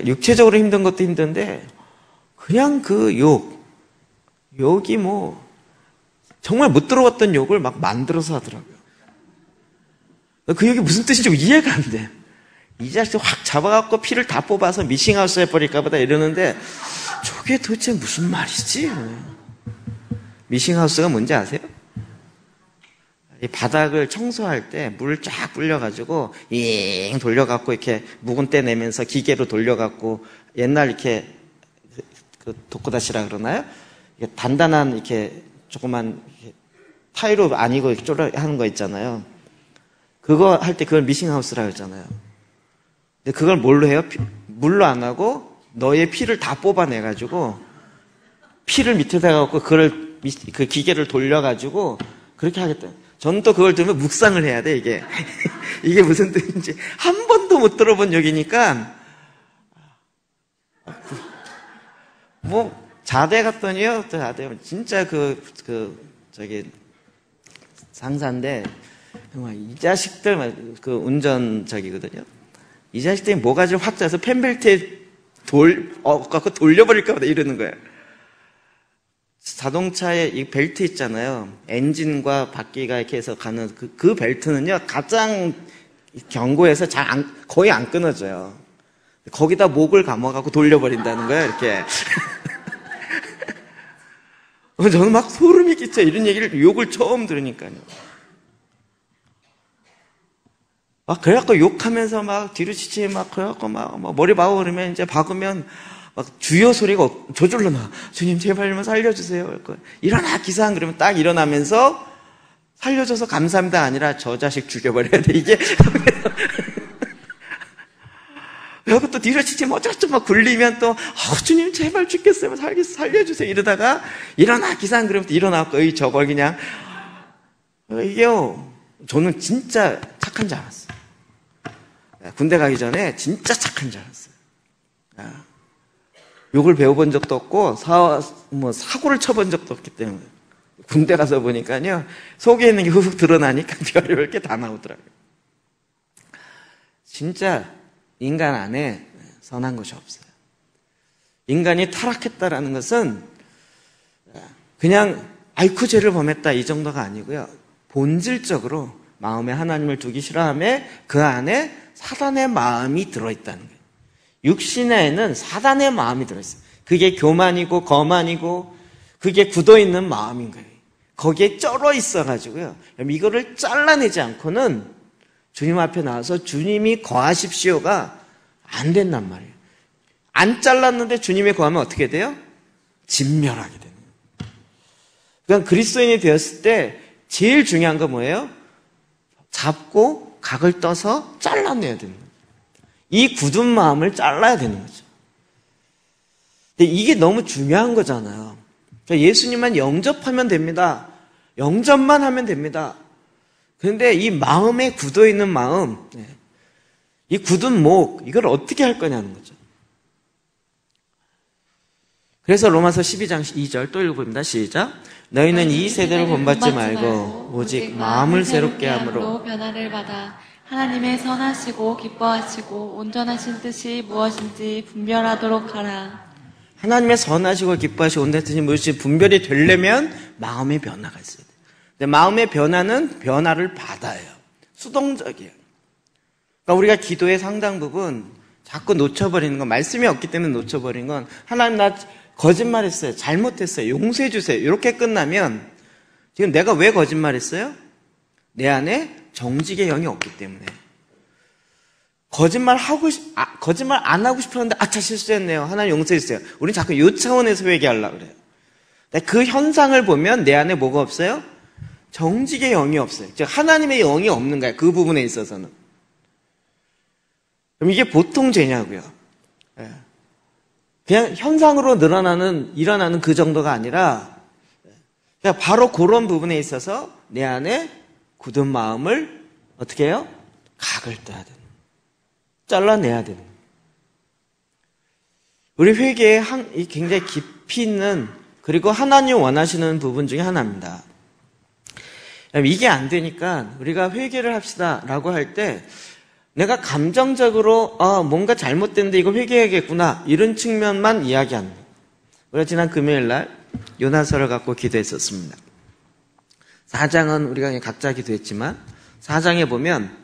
육체적으로 힘든 것도 힘든데 그냥 그 욕이 뭐 정말 못 들어봤던 욕을 막 만들어서 하더라고요. 그 욕이 무슨 뜻인지 이해가 안 돼. 이 자식 확 잡아갖고 피를 다 뽑아서 미싱하우스 해버릴까 보다 이러는데 저게 도대체 무슨 말이지? 미싱하우스가 뭔지 아세요? 이 바닥을 청소할 때 물을 쫙 불려가지고 잉 돌려갖고 이렇게 묵은 때 내면서 기계로 돌려갖고 옛날 이렇게 그 도코다시라 그러나요? 이게 단단한 이렇게 조그만 타일로 아니고 이렇게 쪼려 하는 거 있잖아요. 그거 할 때 그걸 미싱하우스라고 했잖아요. 근데 그걸 뭘로 해요? 물로 안 하고 너의 피를 다 뽑아내가지고 피를 밑에다 갖고 그걸 그 기계를 돌려가지고 그렇게 하겠다. 저는 또 그걸 들으면 묵상을 해야 돼, 이게. 이게 무슨 뜻인지 한 번도 못 들어본 얘기니까 뭐 자대 갔더니요, 자대 진짜 저기 상사인데 정말 이 자식들 그 운전자기거든요. 이 자식들이 모가지를 확 짜서 펜벨트에 갖고 돌려버릴까 보다 이러는 거예요. 자동차에 이 벨트 있잖아요. 엔진과 바퀴가 이렇게 해서 가는 그 벨트는요, 가장 견고해서 거의 안 끊어져요. 거기다 목을 감아갖고 돌려버린다는 거예요, 이렇게. 저는 막 소름이 끼쳐. 이런 얘기를, 욕을 처음 들으니까요. 막, 그래갖고 욕하면서 막 뒤로 지치, 막, 그래갖고 막 머리 박으면 이제 박으면 막 주여 소리가 저절로 나. 주님, 제발 좀 살려주세요. 일어나, 기사한 그러면 딱 일어나면서 살려줘서 감사합니다. 아니라 저 자식 죽여버려야 돼, 이게. 그리고 또 뒤로 치치면 어쩌고 막 굴리면 또, 주님, 제발 죽겠어요. 살려주세요. 이러다가 일어나, 기사한 그러면 또 일어나고, 저걸 그냥. 이게요, 저는 진짜 착한 줄 알았어요. 군대 가기 전에 진짜 착한 줄 알았어요. 욕을 배워본 적도 없고, 사고를 쳐본 적도 없기 때문에. 군대 가서 보니까요, 속에 있는 게 훅 드러나니까 별의별 게 다 나오더라고요. 진짜 인간 안에 선한 것이 없어요. 인간이 타락했다라는 것은 그냥 아이쿠 죄를 범했다 이 정도가 아니고요. 본질적으로 마음에 하나님을 두기 싫어하며 그 안에 사단의 마음이 들어있다는 거예요. 육신에는 사단의 마음이 들어있어요. 그게 교만이고 거만이고 그게 굳어있는 마음인 거예요. 거기에 쩔어 있어가지고요. 이거를 잘라내지 않고는 주님 앞에 나와서 주님이 거하십시오가 안 된단 말이에요. 안 잘랐는데 주님이 거하면 어떻게 돼요? 진멸하게 되는 거예요. 그러니까 그리스도인이 되었을 때 제일 중요한 건 뭐예요? 잡고 각을 떠서 잘라내야 되는 거예요. 이 굳은 마음을 잘라야 되는 거죠. 근데 이게 너무 중요한 거잖아요. 그러니까 예수님만 영접하면 됩니다. 영접만 하면 됩니다. 그런데 이 마음에 굳어있는 마음, 이 굳은 목, 이걸 어떻게 할 거냐는 거죠. 그래서 로마서 12장 2절 또 읽어봅니다. 시작. 너희는 이 세대를 본받지 말고 오직 마음을 새롭게 함으로 변화를 받아 하나님의 선하시고 기뻐하시고 온전하신 뜻이 무엇인지 분별하도록 하라. 하나님의 선하시고 기뻐하시고 온전한 뜻이 무엇인지 분별이 되려면 마음의 변화가 있어야 돼요. 근데 마음의 변화는 변화를 받아요. 수동적이에요. 그러니까 우리가 기도의 상당 부분 자꾸 놓쳐버리는 건, 말씀이 없기 때문에 놓쳐버린 건, 하나님 나 거짓말했어요, 잘못했어요, 용서해 주세요, 이렇게 끝나면 지금 내가 왜 거짓말했어요? 내 안에 정직의 영이 없기 때문에. 거짓말 안 하고 싶었는데 아차 실수했네요, 하나님 용서해 주세요. 우린 자꾸 이 차원에서 회개하려고 그래요. 근데 그 현상을 보면 내 안에 뭐가 없어요? 정직의 영이 없어요. 즉 하나님의 영이 없는 거예요, 그 부분에 있어서는. 그럼 이게 보통 죄냐고요? 그냥 현상으로 일어나는 그 정도가 아니라, 그냥 바로 그런 부분에 있어서 내 안에 굳은 마음을 어떻게 해요? 각을 떠야 되는 거예요. 잘라내야 되는 거예요. 우리 회개에 굉장히 깊이 있는, 그리고 하나님 원하시는 부분 중에 하나입니다. 이게 안 되니까 우리가 회개를 합시다 라고 할 때 내가 감정적으로 뭔가 잘못됐는데 이거 회개해야겠구나 이런 측면만 이야기합니다. 우리가 지난 금요일 날 요나서를 갖고 기도했었습니다. 4장은 우리가 그냥 각자 기도했지만 4장에 보면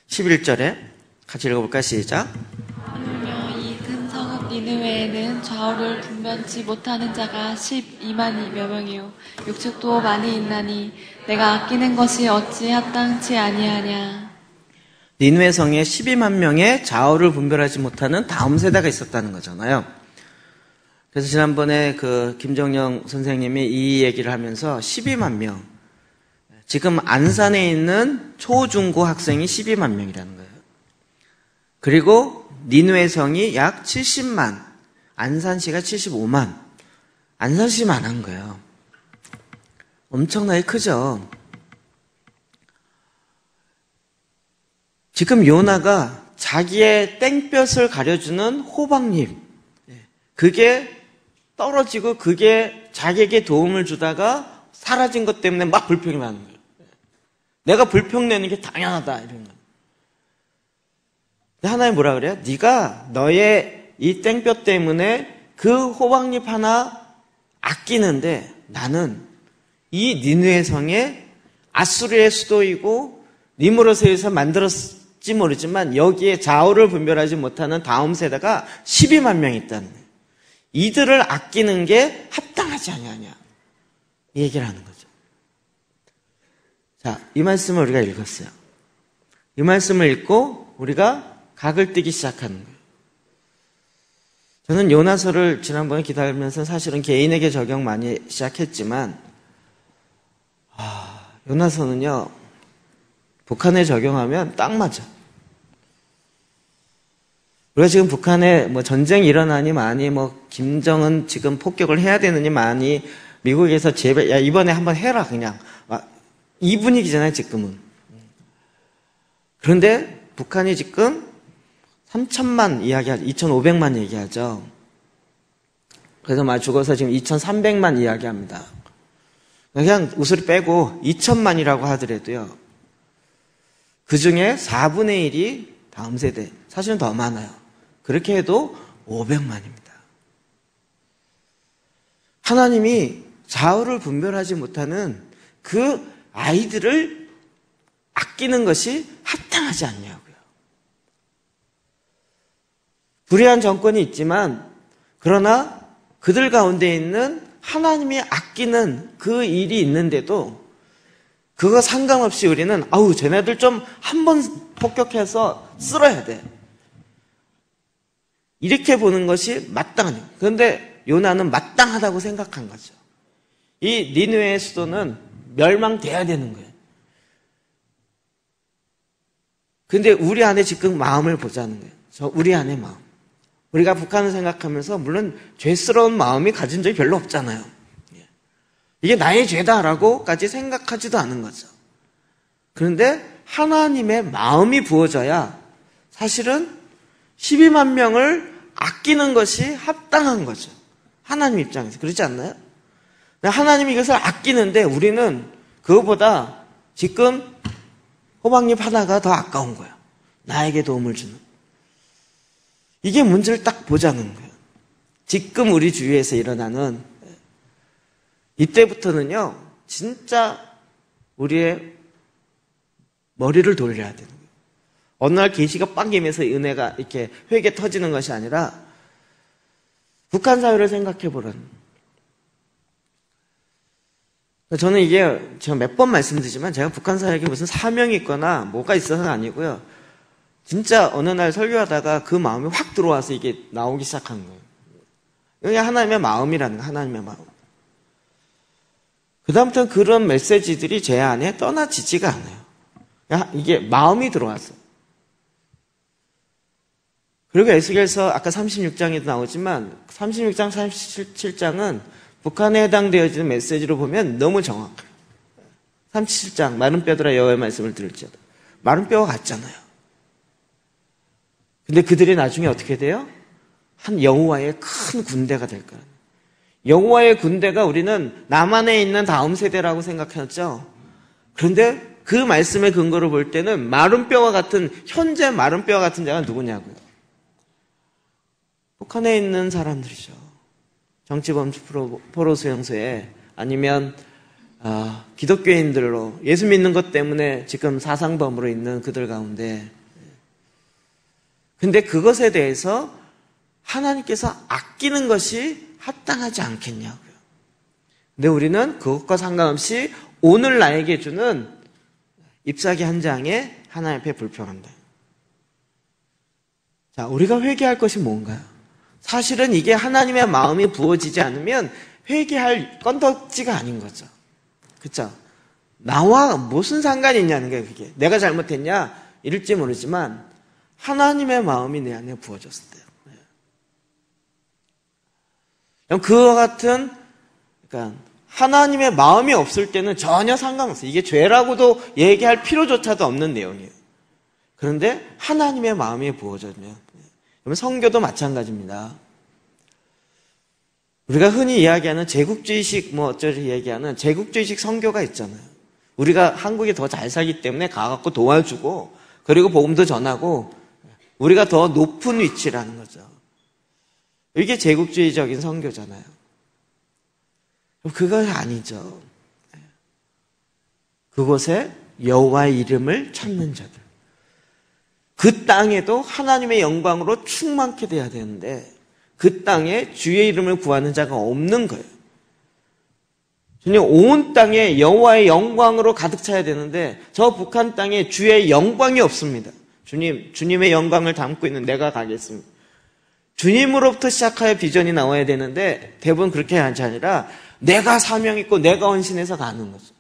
11절에 같이 읽어볼까? 시작. 하물며 이 큰 성읍 니느웨에는 좌우를 분변치 못하는 자가 12만이 몇 명이요 육축도 많이 있나니 내가 아끼는 것이 어찌 합당치 아니하냐. 니느웨 성에 12만 명의 좌우를 분별하지 못하는 다음 세대가 있었다는 거잖아요. 그래서 지난번에 그 김정영 선생님이 이 얘기를 하면서 12만 명, 지금 안산에 있는 초중고 학생이 12만 명이라는 거예요. 그리고 니느웨 성이 약 70만, 안산시가 75만, 안산시만한 거예요. 엄청나게 크죠. 지금 요나가 자기의 땡볕을 가려주는 호박잎, 그게 떨어지고 그게 자기에게 도움을 주다가 사라진 것 때문에 막 불평이 많은 거예요. 내가 불평 내는 게 당연하다 이런 거. 근데 하나님 뭐라 그래요? 네가 너의 이 땡볕 때문에 그 호박잎 하나 아끼는데 나는 이 니느웨 성에 아수르의 수도이고 니무롯에서 만들었지 모르지만 여기에 좌우를 분별하지 못하는 다음 세대가 12만 명이 있다는 거예요. 이들을 아끼는 게 합당하지 아니하냐 이 얘기를 하는 거죠. 자, 이 말씀을 우리가 읽었어요. 이 말씀을 읽고 우리가 각을 뜨기 시작하는 거예요. 저는 요나서를 지난번에 기다리면서 사실은 개인에게 적용 많이 시작했지만 요나서는요 북한에 적용하면 딱 맞아. 우리가 지금 북한에 뭐 전쟁이 일어나니 많이 뭐 김정은 지금 폭격을 해야 되느니 많이 미국에서 제발 야 이번에 한번 해라 그냥 이 분위기잖아요 지금은. 그런데 북한이 지금 3천만 이야기하죠. 2,500만 얘기하죠. 그래서 막 죽어서 지금 2,300만 이야기합니다. 그냥 우스리 빼고 2천만이라고 하더라도요. 그 중에 4분의 1이 다음 세대. 사실은 더 많아요. 그렇게 해도 500만입니다. 하나님이 좌우를 분별하지 못하는 그 아이들을 아끼는 것이 합당하지 않냐고요. 불의한 정권이 있지만 그러나 그들 가운데 있는 하나님이 아끼는 그 일이 있는데도 그거 상관없이 우리는 아우 쟤네들 좀 한번 폭격해서 쓸어야 돼. 이렇게 보는 것이 마땅하죠. 그런데 요나는 마땅하다고 생각한 거죠. 이 니느웨의 수도는 멸망돼야 되는 거예요. 근데 우리 안에 지금 마음을 보자는 거예요. 우리 안의 마음. 우리가 북한을 생각하면서 물론 죄스러운 마음이 가진 적이 별로 없잖아요. 이게 나의 죄다라고까지 생각하지도 않은 거죠. 그런데 하나님의 마음이 부어져야 사실은 12만 명을 아끼는 것이 합당한 거죠. 하나님 입장에서. 그렇지 않나요? 하나님이 이것을 아끼는데 우리는 그것보다 지금 호박잎 하나가 더 아까운 거예요. 나에게 도움을 주는. 이게 문제를 딱 보자는 거예요. 지금 우리 주위에서 일어나는 이때부터는요, 진짜 우리의 머리를 돌려야 되는 거예요. 어느 날 계시가 빵 임해서 은혜가 이렇게 회개 터지는 것이 아니라 북한 사회를 생각해 보라는. 저는 이게 제가 몇 번 말씀드리지만 제가 북한 사회에게 무슨 사명이 있거나 뭐가 있어서는 아니고요. 진짜 어느 날 설교하다가 그 마음이 확 들어와서 이게 나오기 시작한 거예요. 이게 하나님의 마음이라는 거예요. 하나님의 마음. 그 다음부터는 그런 메시지들이 제 안에 떠나지지가 않아요. 이게 마음이 들어왔어요. 그리고 에스겔서 아까 36장에도 나오지만 36장, 37장은 북한에 해당되어지는 메시지로 보면 너무 정확해요. 37장 마른 뼈들아 여호와의 말씀을 들을지어다. 마른 뼈가 같잖아요. 근데 그들이 나중에 어떻게 돼요? 한 여호와의 큰 군대가 될 거예요. 여호와의 군대가 우리는 남한에 있는 다음 세대라고 생각했죠. 그런데 그 말씀의 근거로 볼 때는 마른 뼈와 같은 현재 마른 뼈와 같은 자가 누구냐고요. 북한에 있는 사람들이죠. 정치범 포로 수용소에 아니면 기독교인들로 예수 믿는 것 때문에 지금 사상범으로 있는 그들 가운데, 근데 그것에 대해서 하나님께서 아끼는 것이 합당하지 않겠냐고요. 근데 우리는 그것과 상관없이 오늘 나에게 주는 잎사귀 한 장에 하나님 앞에 불평한다. 자, 우리가 회개할 것이 뭔가요? 사실은 이게 하나님의 마음이 부어지지 않으면 회개할 건덕지가 아닌 거죠. 그렇죠? 나와 무슨 상관이 있냐는 거예요. 그게 내가 잘못했냐 이럴지 모르지만 하나님의 마음이 내 안에 부어졌을 때요. 그와 같은, 그러니까 하나님의 마음이 없을 때는 전혀 상관없어요. 이게 죄라고도 얘기할 필요조차도 없는 내용이에요. 그런데 하나님의 마음이 부어지면, 성교도 마찬가지입니다. 우리가 흔히 이야기하는 제국주의식 어쩌지 얘기하는 제국주의식 선교가 있잖아요. 우리가 한국이 더 잘 살기 때문에 가갖고 도와주고 그리고 복음도 전하고 우리가 더 높은 위치라는 거죠. 이게 제국주의적인 선교잖아요. 그건 아니죠. 그곳에 여호와의 이름을 찾는 자들, 그 땅에도 하나님의 영광으로 충만케 돼야 되는데 그 땅에 주의 이름을 구하는 자가 없는 거예요. 주님, 온 땅에 여호와의 영광으로 가득 차야 되는데 저 북한 땅에 주의 영광이 없습니다. 주님의 영광을 담고 있는 내가 가겠습니다. 주님으로부터 시작하여 비전이 나와야 되는데 대부분 그렇게 하지 아니라 내가 사명 있고 내가 헌신해서 가는 거죠.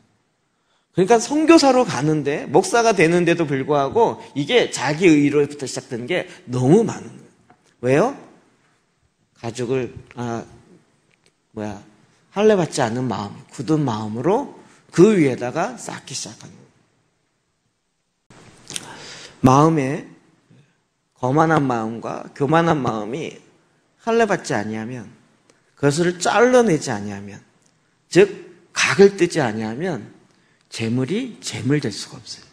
그러니까 선교사로 가는데 목사가 되는데도 불구하고 이게 자기 의로부터 시작되는 게 너무 많은 거예요. 왜요? 가죽을 할례 받지 않는 마음, 굳은 마음으로 그 위에다가 쌓기 시작하는 거예요. 마음에 거만한 마음과 교만한 마음이 할례 받지 아니하면, 그것을 잘라내지 아니하면, 즉 각을 뜨지 아니하면 재물이 재물될 수가 없어요.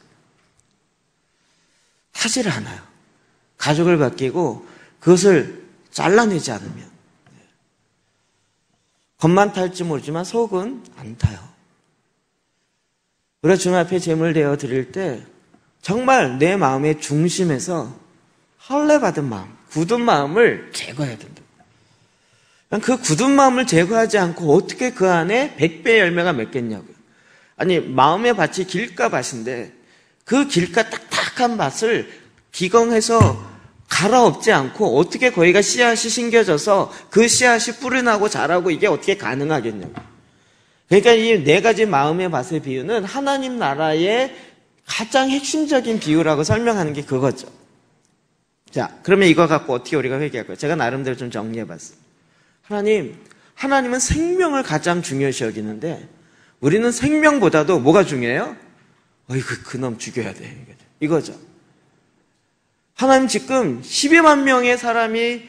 타지를 않아요. 가죽을 벗기고 그것을 잘라내지 않으면. 겉만 탈지 모르지만 속은 안 타요. 우리가 주님 앞에 재물 되어 드릴 때 정말 내 마음의 중심에서 할례 받은 마음, 굳은 마음을 제거해야 된다. 그 굳은 마음을 제거하지 않고 어떻게 그 안에 100배의 열매가 맺겠냐고요. 아니, 마음의 밭이 길가 밭인데 그 길가 딱딱한 밭을 기경해서 갈아엎지 않고 어떻게 거기가 씨앗이 심겨져서 그 씨앗이 뿌리 나고 자라고 이게 어떻게 가능하겠냐고. 그러니까 이 네 가지 마음의 밭의 비유는 하나님 나라의 가장 핵심적인 비유라고 설명하는 게 그거죠. 자, 그러면 이거 갖고 어떻게 우리가 회개할까요? 제가 나름대로 좀 정리해봤어요. 하나님은 생명을 가장 중요시 여기는데 우리는 생명보다도 뭐가 중요해요? 그놈 죽여야 돼. 이거죠. 하나님 지금 12만 명의 사람이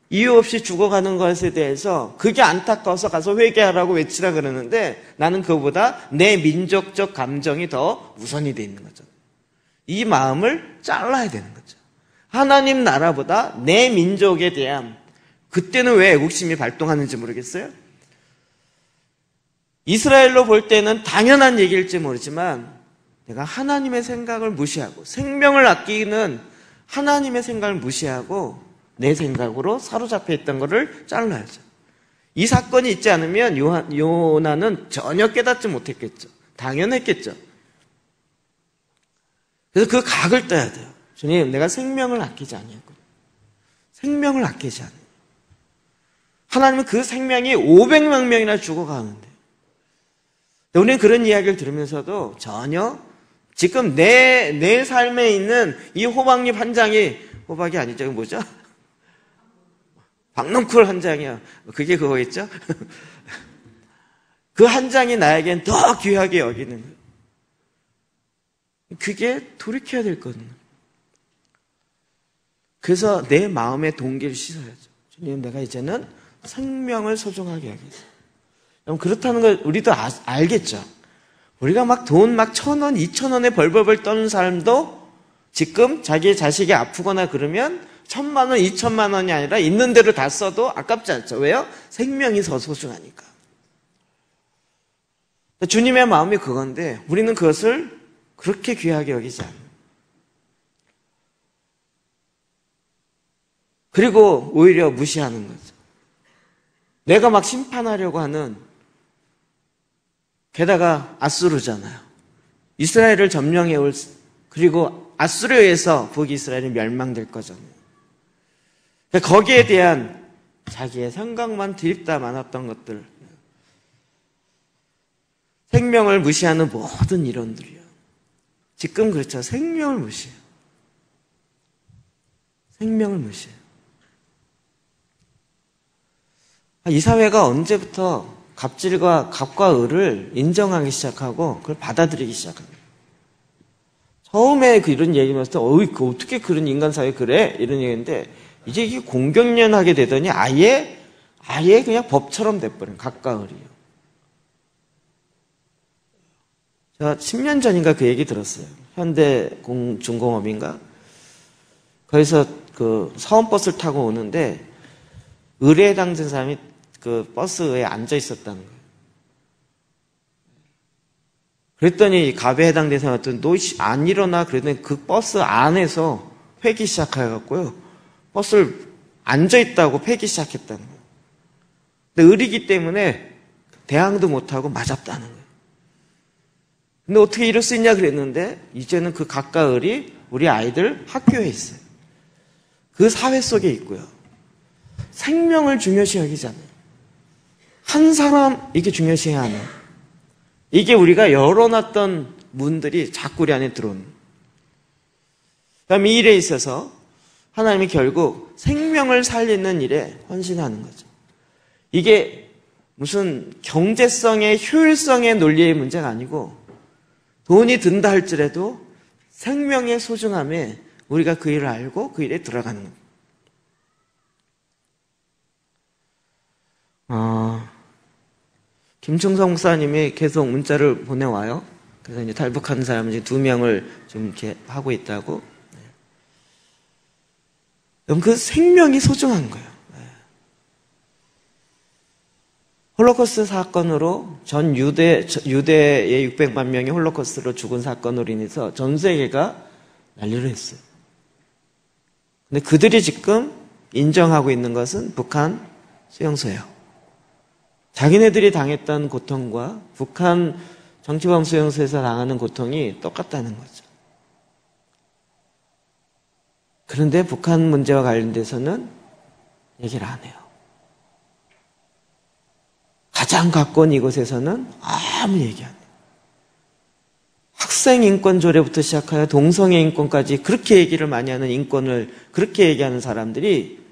이유 없이 죽어가는 것에 대해서 그게 안타까워서 가서 회개하라고 외치라 그러는데 나는 그거보다 내 민족적 감정이 더 우선이 돼 있는 거죠. 이 마음을 잘라야 되는 거죠. 하나님 나라보다 내 민족에 대한, 그때는 왜 애국심이 발동하는지 모르겠어요? 이스라엘로 볼 때는 당연한 얘기일지 모르지만 내가 하나님의 생각을 무시하고 생명을 아끼는 하나님의 생각을 무시하고 내 생각으로 사로잡혀 있던 것을 잘라야죠. 이 사건이 있지 않으면 요나는 전혀 깨닫지 못했겠죠. 당연했겠죠. 그래서 그 각을 떠야 돼요. 주님, 내가 생명을 아끼지 않았거든요. 생명을 아끼지 않아요. 하나님은 그 생명이 500만 명이나 죽어가는데 우리는 그런 이야기를 들으면서도 전혀 지금 내 삶에 있는 이 호박잎 한 장이, 호박이 아니죠. 뭐죠? 박농쿨 한 장이야. 그게 그거겠죠? 그 한 장이 나에겐 더 귀하게 여기는 거예요. 그게 돌이켜야 될 거거든요. 그래서 내 마음의 동기를 씻어야죠. 주님, 내가 이제는 생명을 소중하게 여기겠어요. 그렇다는 걸 우리도 알겠죠. 우리가 막 돈 1,000원, 2,000원에 벌벌벌 떠는 사람도 지금 자기 자식이 아프거나 그러면 1,000만 원, 2,000만 원이 아니라 있는 대로 다 써도 아깝지 않죠. 왜요? 생명이 더 소중하니까. 주님의 마음이 그건데 우리는 그것을 그렇게 귀하게 여기지 않아요. 그리고 오히려 무시하는 거죠. 내가 막 심판하려고 하는, 게다가 아수르잖아요. 이스라엘을 점령해 올, 그리고 아수르에 의해서 북이스라엘이 멸망될 거잖아요. 거기에 대한 자기의 생각만 드립다 많았던 것들, 생명을 무시하는 모든 이론들이요. 지금 그렇죠. 생명을 무시해요. 생명을 무시해요. 이 사회가 언제부터 갑과 을을 인정하기 시작하고 그걸 받아들이기 시작합니다. 처음에 이런 얘기하면서 어떻게 그런 인간 사회 그래? 이런 얘기인데 이제 이게 공경련하게 되더니 아예 그냥 법처럼 돼버린 갑과 을이요. 제가 10년 전인가 그 얘기 들었어요. 현대중공업인가? 거기서 그 서원버스를 타고 오는데 을에 해당된 사람이 그 버스에 앉아 있었다는 거예요. 그랬더니 갑에 해당된 사람한테 너 안 일어나? 그랬더니 그 버스 안에서 패기 시작해갖고요. 버스를 앉아 있다고 패기 시작했다는 거예요. 근데 을이기 때문에 대항도 못하고 맞았다는 거예요. 근데 어떻게 이럴 수 있냐 그랬는데 이제는 그 갑과 을이 우리 아이들 학교에 있어요. 그 사회 속에 있고요. 생명을 중요시 여기잖아요. 한 사람 이게 중요시해야 하는. 이게 우리가 열어놨던 문들이 자꾸 우리 안에 들어오는. 그럼 이 일에 있어서 하나님이 결국 생명을 살리는 일에 헌신하는 거죠. 이게 무슨 경제성의 효율성의 논리의 문제가 아니고 돈이 든다 할지라도 생명의 소중함에 우리가 그 일을 알고 그 일에 들어가는 겁니다. 김충성 목사님이 계속 문자를 보내와요. 그래서 이제 탈북하는 사람은 이제 2명을 좀 이렇게 하고 있다고. 그럼 그 생명이 소중한 거예요. 홀로코스트 사건으로 전 유대의 600만 명이 홀로코스트로 죽은 사건으로 인해서 전 세계가 난리를 했어요. 근데 그들이 지금 인정하고 있는 것은 북한 수용소예요. 자기네들이 당했던 고통과 북한 정치범 수용소에서 당하는 고통이 똑같다는 거죠. 그런데 북한 문제와 관련돼서는 얘기를 안 해요. 가장 가까운 이곳에서는 아무 얘기 안 해요. 학생 인권 조례부터 시작하여 동성애 인권까지 그렇게 얘기를 많이 하는 인권을 그렇게 얘기하는 사람들이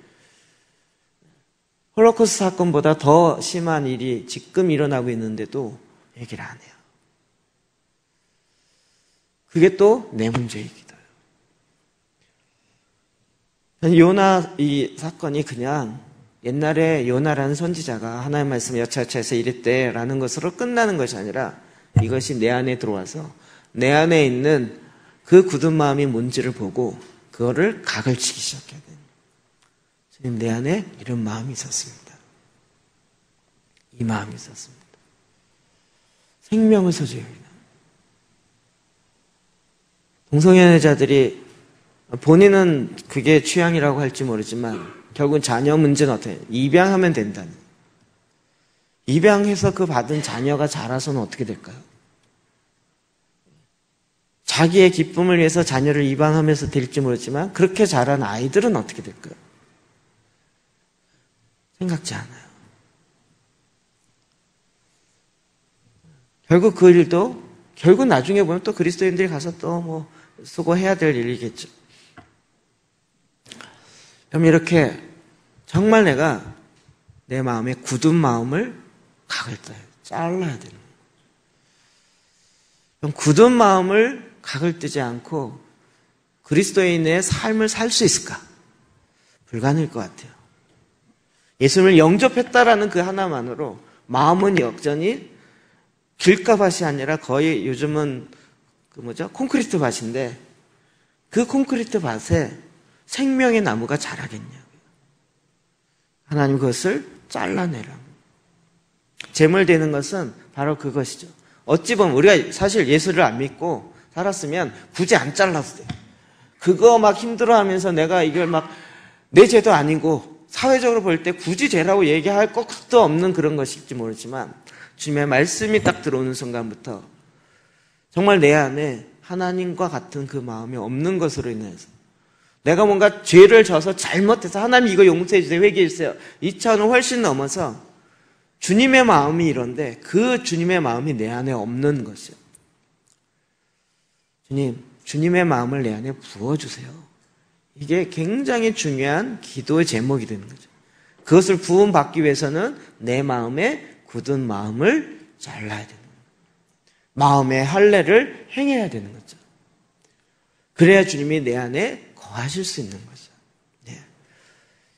홀로코스트 사건보다 더 심한 일이 지금 일어나고 있는데도 얘기를 안 해요. 그게 또 내 문제이기도 해요. 요나 이 사건이 그냥 옛날에 요나라는 선지자가 하나님의 말씀 여차여차해서 이랬대라는 것으로 끝나는 것이 아니라 이것이 내 안에 들어와서 내 안에 있는 그 굳은 마음이 뭔지를 보고 그거를 각을 치기 시작해야 돼요. 주님, 내 안에 이런 마음이 있었습니다. 이 마음이 있었습니다. 생명을 소중히 여기는 동성애자들이 본인은 그게 취향이라고 할지 모르지만 결국은 자녀 문제는 어떻게 해요? 입양하면 된다는. 입양해서 그 받은 자녀가 자라서는 어떻게 될까요? 자기의 기쁨을 위해서 자녀를 입양하면서 될지 모르지만 그렇게 자란 아이들은 어떻게 될까요? 생각지 않아요. 결국 그 일도 결국 나중에 보면 또 그리스도인들이 가서 또 뭐 수고해야 될 일이겠죠. 그럼 이렇게 정말 내가 내 마음의 굳은 마음을 각을 떠요. 잘라야 되는 거예요. 그럼 굳은 마음을 각을 뜨지 않고 그리스도인의 삶을 살 수 있을까? 불가능할 것 같아요. 예수님을 영접했다라는 그 하나만으로 마음은 여전히 길가밭이 아니라 거의 요즘은 콘크리트 밭인데 그 콘크리트 밭에 생명의 나무가 자라겠냐고요. 하나님 그것을 잘라내라. 재물 되는 것은 바로 그것이죠. 어찌 보면 우리가 사실 예수를 안 믿고 살았으면 굳이 안 잘라도 돼요. 그거 막 힘들어하면서 내가 이걸 막 내 죄도 아니고 사회적으로 볼 때 굳이 죄라고 얘기할 것도 없는 그런 것일지 모르지만 주님의 말씀이 딱 들어오는 순간부터 정말 내 안에 하나님과 같은 그 마음이 없는 것으로 인해서 내가 뭔가 죄를 져서 잘못해서 하나님 이거 용서해 주세요, 회개해 주세요, 이 차원을 훨씬 넘어서 주님의 마음이 이런데 그 주님의 마음이 내 안에 없는 것이요. 주님의 마음을 내 안에 부어주세요. 이게 굉장히 중요한 기도의 제목이 되는 거죠. 그것을 부음받기 위해서는 내 마음에 굳은 마음을 잘라야 되는 거예요. 마음의 할례를 행해야 되는 거죠. 그래야 주님이 내 안에 거하실 수 있는 거죠. 네.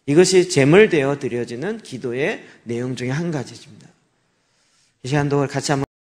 이것이 제물되어 드려지는 기도의 내용 중에 한 가지입니다. 이 시간도 같이 한번